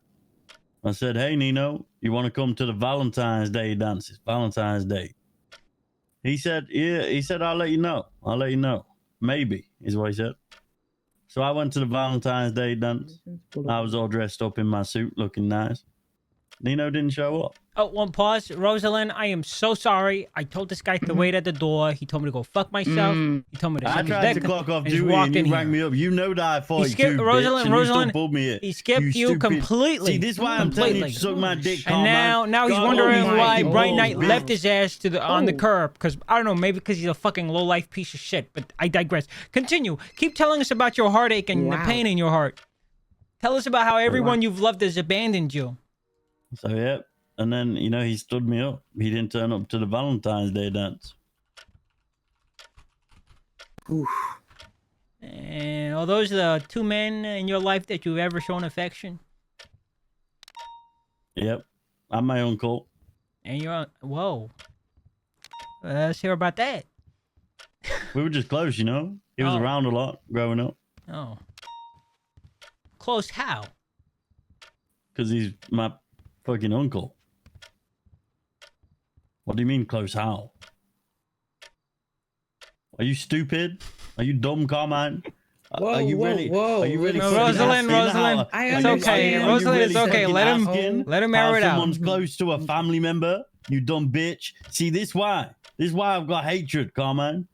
I said, hey, Nino, you want to come to the Valentine's Day dances? Valentine's Day. He said, yeah. He said, I'll let you know. I'll let you know. Maybe, is what he said. So I went to the Valentine's Day dance. I was all dressed up in my suit, looking nice. Nino didn't show up. Oh, one pause. Rosalind, I am so sorry. I told this guy to wait at the door. He told me to go fuck myself. He told me to I tried to clock off duty and you rang me up. You know that I fought he skipped, you, Rosalind, bitch, Rosalind, pulled me he skipped you completely. See, this is why I'm telling you to suck my dick, And now he's wondering why Bright Knight bitch. left his ass on the curb. Because, I don't know, maybe because he's a fucking low-life piece of shit. But I digress. Continue. Keep telling us about your heartache and the pain in your heart. Tell us about how everyone you've loved has abandoned you. So, yeah. And then, you know, he stood me up. He didn't turn up to the Valentine's Day dance. Oof. And are those the 2 men in your life that you've ever shown affection? Yep. I'm my uncle. And you're... Whoa. Let's hear about that. We were just close, you know? He was around a lot growing up. Oh. Close how? Because he's my fucking uncle. What do you mean close how? Are you stupid? Are you dumb, Carmine? Are you really? Are you really? No, Rosalind, it's okay. Rosalind, it's okay. Let him air it out. Someone's close to a family member. You dumb bitch. See, this is why I've got hatred, Carmine.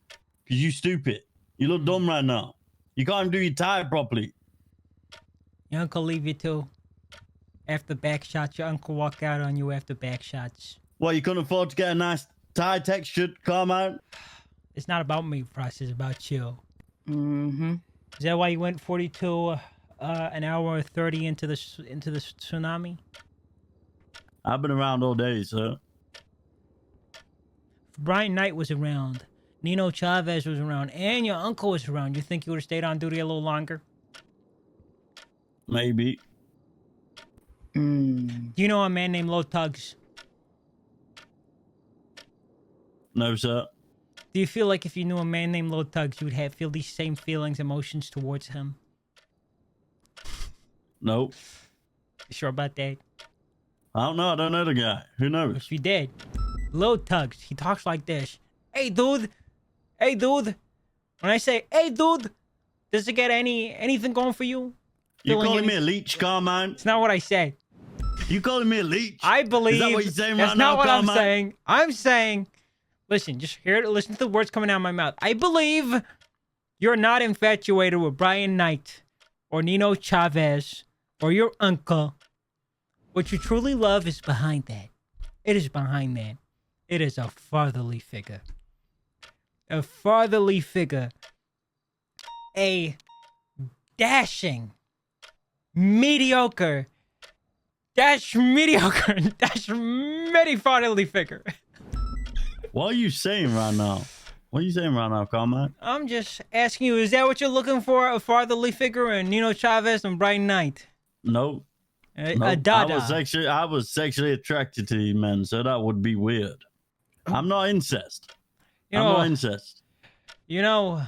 Because you stupid. You look dumb right now. You can't even do your tie properly. Your uncle leave you too. After back shots, your uncle walk out on you after back shots. Well, you couldn't afford to get a nice tie textured, Carmine? It's not about me, Frost. It's about you. Mm-hmm. Is that why you went 42 an hour 30 into the tsunami? I've been around all day, sir. If Brian Knight was around, Nino Chavez was around, and your uncle was around, you think you would have stayed on duty a little longer? Maybe. Do you know a man named Low Tugs? No, sir. Do you feel like if you knew a man named Low Tugs, you would feel these same feelings, emotions towards him? Nope. You sure about that? I don't know. I don't know the guy. Who knows? If you did. Low Tugs, he talks like this. Hey, dude. Hey, dude. When I say, hey, dude, does it get anything going for you? You calling me a leech, Carmine? It's not what I said. You calling me a leech? I believe... Is that what you're saying right now, That's not what Carmine? I'm saying. I'm saying... Listen, just hear it. Listen to the words coming out of my mouth. I believe you're not infatuated with Brian Knight or Nino Chavez or your uncle. What you truly love is behind that. It is behind that. It is a fatherly figure. A fatherly figure. A dashing, mediocre, many fatherly figure. What are you saying right now? What are you saying right now, Carmine? I'm just asking you, is that what you're looking for? A fatherly figure in Nino Chavez and Brian Knight? Nope. A dada. I was sexually attracted to these men, so that would be weird. I'm not incest. I'm not incest. You know,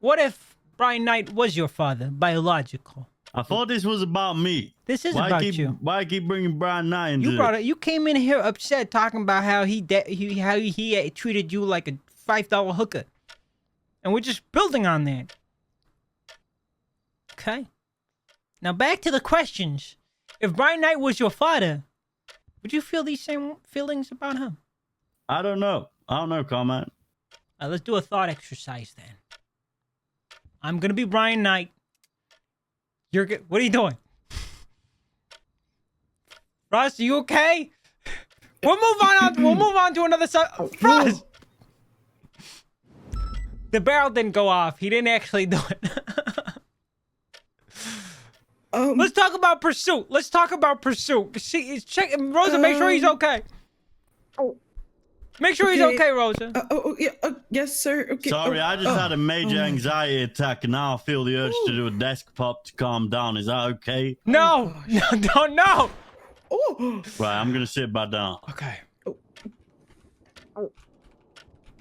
what if Brian Knight was your father, biological? I thought this was about me. This is about you. Why keep bringing Brian Knight into You brought it. You came in here upset, talking about how he treated you like a $5 hooker, and we're just building on that. Okay. Now back to the questions. If Brian Knight was your father, would you feel these same feelings about him? I don't know. I don't know, Carmine. Let's do a thought exercise then. I'm gonna be Brian Knight. You're good. What are you doing? Ross, are you okay? We'll move on to another Ross! The barrel didn't go off. He didn't actually do it. Let's talk about pursuit. Check Rosa, make sure he's okay. Make sure he's okay, Rosa. Yes, sir. Okay. Sorry, I just had a major anxiety attack, and now I feel the urge to do a desk pop to calm down. Is that okay? No. Oh. Right, I'm gonna sit back down. Okay.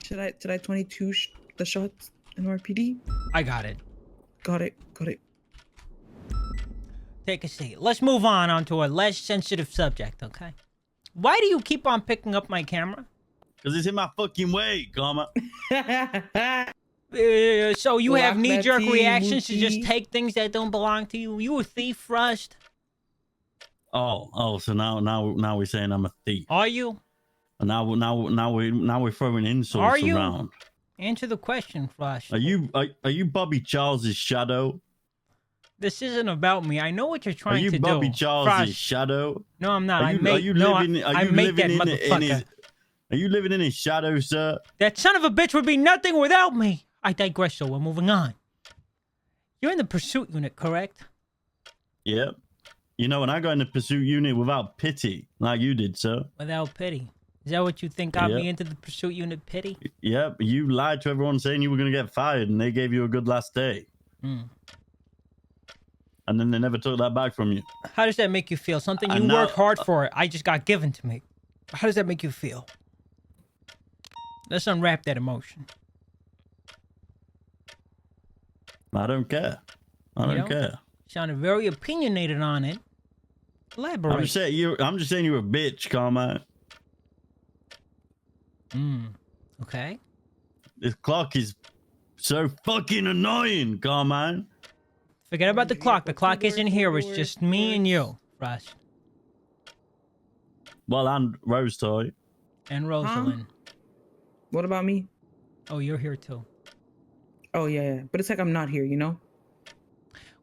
Should I 22 the shots in RPD? I got it. Got it. Take a seat. Let's move on to a less sensitive subject, okay? Why do you keep on picking up my camera? Because it's in my fucking way, Karma. So you have knee-jerk reactions to just take things that don't belong to you? You a thief, Rust? Oh, so now we're saying I'm a thief. Are you? Now we're throwing insults Are you? around. Answer the question, Flush. Are you Bobby Charles's shadow? This isn't about me. I know what you're trying to do. Are you Bobby Charles's shadow? No, I'm not. Are you living in his shadow, sir? That son of a bitch would be nothing without me. I digress, so we're moving on. You're in the pursuit unit, correct? Yep. You know, when I got in the pursuit unit without pity, like you did, sir. Without pity. Is that what you think got me into the pursuit unit, pity? Yep. You lied to everyone saying you were going to get fired, and they gave you a good last day. And then they never took that back from you. How does that make you feel? Something you worked hard for. I just got given to me. How does that make you feel? Let's unwrap that emotion. I don't care. I don't care. Sounded very opinionated on it. Elaborate. I'm just saying you're a bitch, Carmine. Okay. This clock is so fucking annoying, Carmine. Forget about the clock. The clock isn't here. It's just me and you, Russ. Well, and Rose Toy. And Rosalind. What about me? Oh, you're here too. Oh yeah. But it's like I'm not here, you know?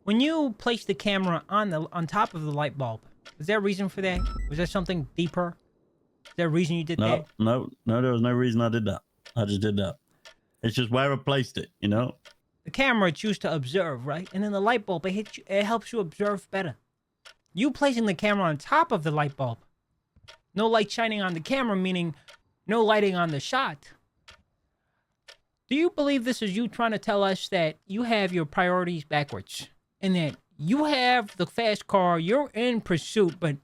When you placed the camera on top of the light bulb, was there a reason for that? Was there something deeper? Is there a reason you did that? No, there was no reason I did that. I just did that. It's just where I placed it, you know? The camera, it's used to observe, right? And then the light bulb, it helps you observe better. You placing the camera on top of the light bulb. No light shining on the camera, meaning no lighting on the shot. Do you believe this is you trying to tell us that you have your priorities backwards? And that you have the fast car, you're in pursuit, but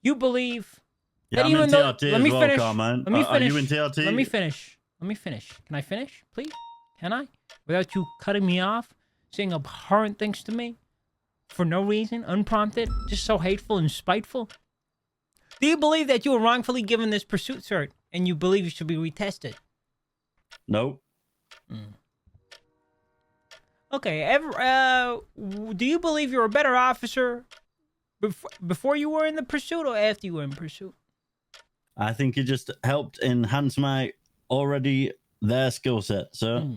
you believe that even though... Let me finish. Are you in TLT? Let me finish. Can I finish, please? Can I? Without you cutting me off, saying abhorrent things to me for no reason, unprompted, just so hateful and spiteful? Do you believe that you were wrongfully given this pursuit cert and you believe you should be retested? Nope. Okay, do you believe you're a better officer before you were in the pursuit or after you were in pursuit? I think it just helped enhance my already there skill set. So,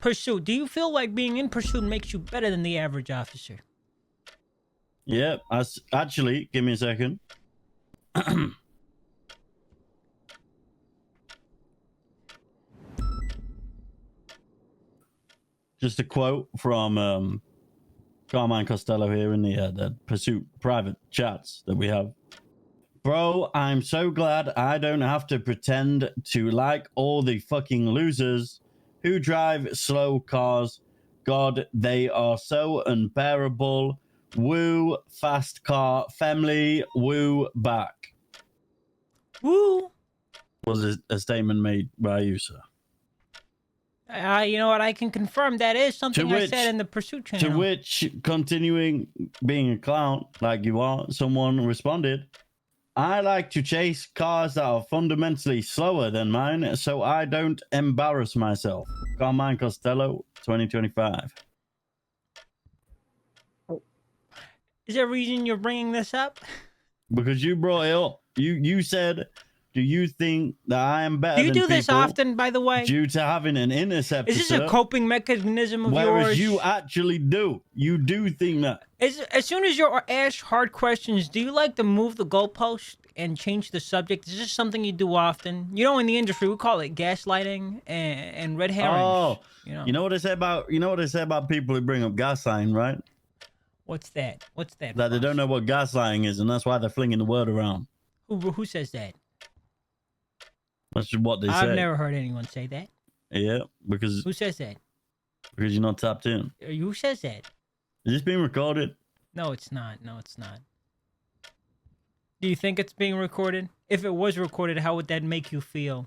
Pursuit. Do you feel like being in pursuit makes you better than the average officer? yeah. Actually, give me a second. Just a quote from Carmine Costello here in the Pursuit private chats that we have. Bro, I'm so glad I don't have to pretend to like all the fucking losers who drive slow cars. God, they are so unbearable. Woo, fast car, family, woo, back. Woo! Was a statement made by you, sir. You know what? I can confirm that is something To I which- said in the Pursuit channel. To which, continuing being a clown like you are, someone responded, I like to chase cars that are fundamentally slower than mine so I don't embarrass myself. Carmine Costello, 2025. Is there a reason you're bringing this up? Because you brought it up. You said, do you think that I am better Do you than do this people often, by the way? due to having an interceptor? Is this a coping mechanism of Whereas yours? you actually do. You do think that. As soon as you're asked hard questions, do you like to move the goalpost and change the subject? Is this something you do often? You know, in the industry, we call it gaslighting and red herrings. Oh, you know what they say about people who bring up gaslighting, right? What's that? What's that? That they don't know what gaslighting is, and that's why they're flinging the word around. Who says that? That's just what they say. I've never heard anyone say that. Yeah, because Who says that? Because you're not tapped in. Who says that? Is this being recorded? No, it's not. No, it's not. Do you think it's being recorded? If it was recorded, how would that make you feel?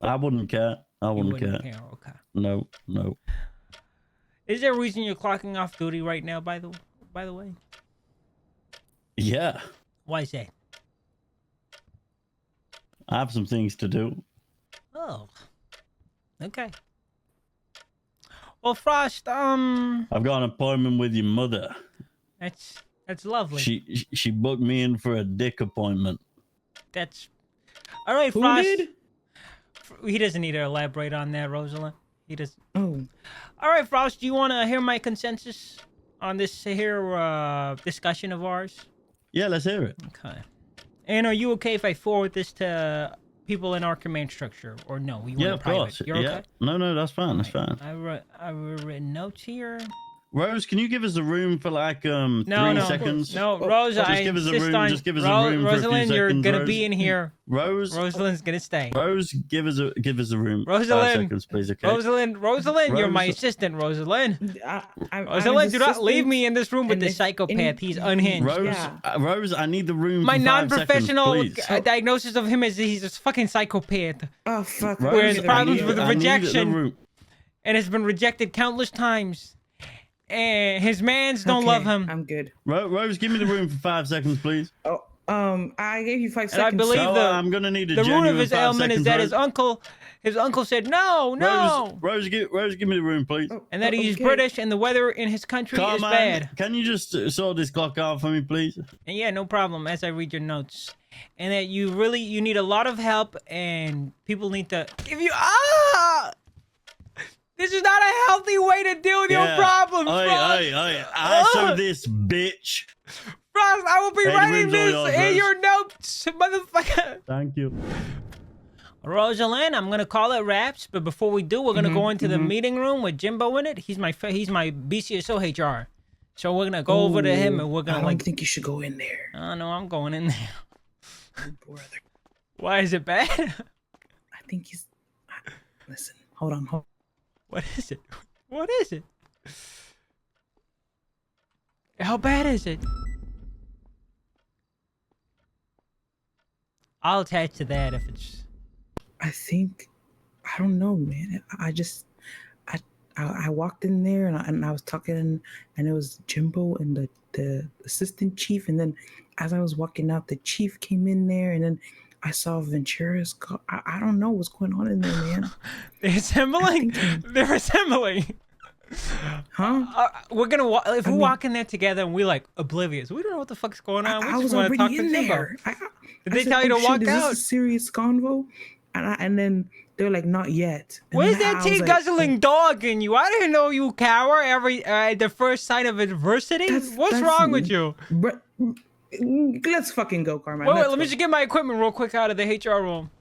I wouldn't care. I wouldn't wouldn't care. care, okay. No. Is there a reason you're clocking off duty right now, by the way? Yeah. Why is that? I have some things to do. Oh. Okay. Well, Frost, I've got an appointment with your mother. That's lovely. She booked me in for a dick appointment. That's all right, Who Frost. did? He doesn't need to elaborate on that, Rosalind. He does. Oh. All right, Frost. Do you want to hear my consensus on this here discussion of ours? Yeah, let's hear it. Okay. And are you okay if I forward this to people in our command structure, or no? You want Yeah, it of private? course. You're Yeah. okay. No, that's fine. That's fine. I've written notes here. Rose, can you give us a room for like 3 seconds? No, Rose, just I give us a insist room. on Just give us a room for a few Rosalind, you're seconds, gonna Rose. be in here. Rosalind's gonna stay. Rose, give us a room. 5 Rosalind, seconds, please. Okay. Rosalind, you're my assistant, Rosalind. Rosalind, do not leave me in this room with this psychopath. He's unhinged. Rose, I need the room. My for 5 non-professional seconds, please. diagnosis of him is he's a fucking psychopath. Oh fuck! Who has problems with I need the rejection room. and has been rejected countless times. And his mans don't love him. I'm good. Rose, give me the room for 5 seconds, please. Oh, I gave you 5 And seconds. I believe I'm gonna need a the root genuine of his 5 ailment is seconds, that Rose. his uncle said no, Rose, give me the room, please. and that he's British and the weather in his country is Carmine, bad. can you just sort this clock out for me, please? And yeah, no problem. As I read your notes, and that you need a lot of help, and people need to give you This is not a healthy way to deal with your problems, Frost. Answer this, bitch. Frost, I will be Hey, the writing room's all this yours, in Rose. your notes, motherfucker. Thank you. Rosalind, I'm gonna call it wraps, but before we do, we're gonna go into the meeting room with Jimbo in it. He's my BCSO HR, so we're gonna go over to him and we're gonna I don't think you should go in there. Oh no, I'm going in there. Oh, brother. Why is it bad? I think he's. Listen, hold on. What is it? What is it? How bad is it? I'll attach to that if it's. I think, I don't know, man. I walked in there and I was talking, and it was Jimbo and the assistant chief, and then as I was walking out, the chief came in there, and then I saw Ventura's car. I don't know what's going on in there, man. They're assembling. They're assembling. Huh? We're gonna if we walk in there together and we like oblivious, we don't know what the fuck's going on. We I just was want to talk already to in Jimbo. there. Did they said, tell you to "Oh, walk shit, out? Is this a serious convo?" And then they're like, "Not yet." And Where's then that I was tea like, guzzling dog in you? I didn't know you cower every the first sign of adversity. What's wrong with you? But let's fucking go, Carmine. Wait, Let's let me go. just get my equipment real quick out of the HR room.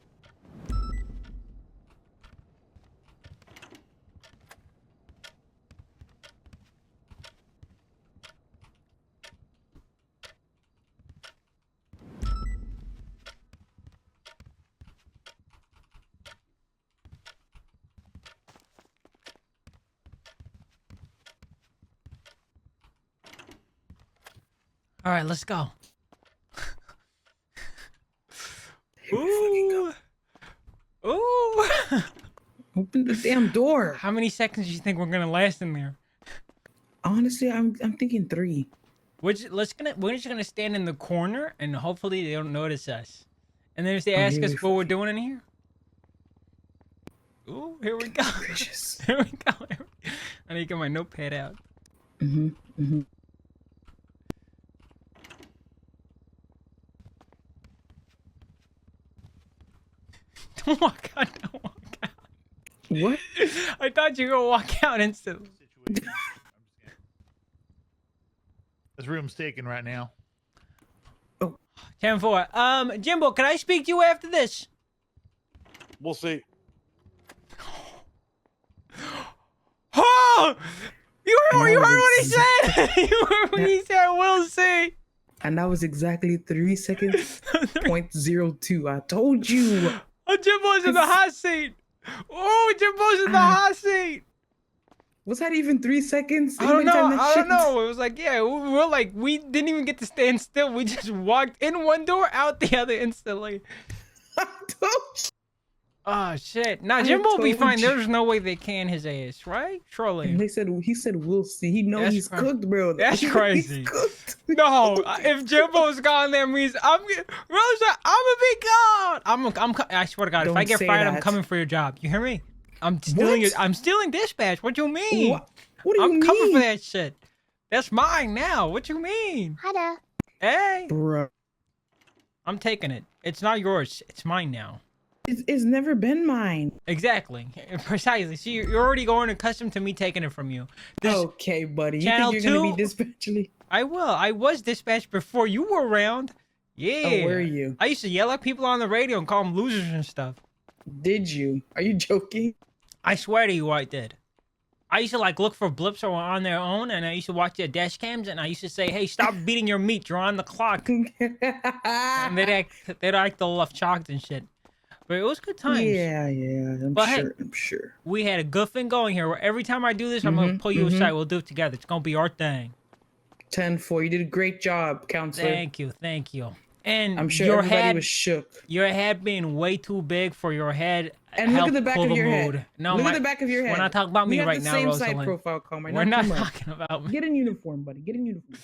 All right, let's go. Ooh. Ooh. Open the damn door. How many seconds do you think we're gonna last in there? Honestly, I'm thinking 3. We're just gonna stand in the corner and hopefully they don't notice us. And then if they Oh, ask here us we what we're doing in here. Ooh, here we go. Here we go. I need to get my notepad out. Mm-hmm. Don't walk out. Don't walk out. What? I thought you were gonna walk out instantly. This room's taken right now. 10-4. Jimbo, can I speak to you after this? We'll see. Oh! You heard what he said! You heard what he said, we'll see! And that was exactly 3 seconds, 0.02. I told you. Oh, Jimbo's in the hot seat! Oh, Jimbo's in the hot seat! Was that even 3 seconds? I don't know. I don't know. It was like, yeah, we didn't even get to stand still. We just walked in one door, out the other instantly. Oh shit! Nah, Jimbo will be fine. There's no way they can his ass, right? Surely. And he said we'll see. He knows he's cooked, bro. That's He's crazy. cooked. No, if Jimbo's gone, that means Rosa, I'm gonna be gone. I swear to God, if I Don't get say fired, I'm that. coming for your job. You hear me? I'm stealing it. I'm stealing dispatch. What you mean? What do you I'm coming for mean? that shit. That's mine now. What you mean? Hi there. Hey, Bro. I'm taking it. It's not yours. It's mine now. It's never been mine. Exactly. Precisely. See, you're already going accustomed to me taking it from you. Okay, buddy. You Channel think you're gonna 2? be dispatchly? I will. I was dispatched before you were around. Yeah. Oh, were you? I used to yell at people on the radio and call them losers and stuff. Did you? Are you joking? I swear to you, I did. I used to like look for blips on their own, and I used to watch their dash cams, and I used to say, "Hey, stop beating your meat. You're on the clock." And they'd act all left chalked and shit. But it was good times. Yeah. I'm sure. We had a good thing going here. Where every time I do this, I'm gonna pull you aside. We'll do it together. It's gonna be our thing. 10-4. You did a great job, counselor. Thank you. And I'm sure your everybody head was shook. Your head being way too big for your head. And look at the back of your head. No, look at the back of your head. We're not talking about me right now, We have the same Rosalind. side profile, Carmine. We're not not too much. talking about me. Get in uniform, buddy. Get in uniform.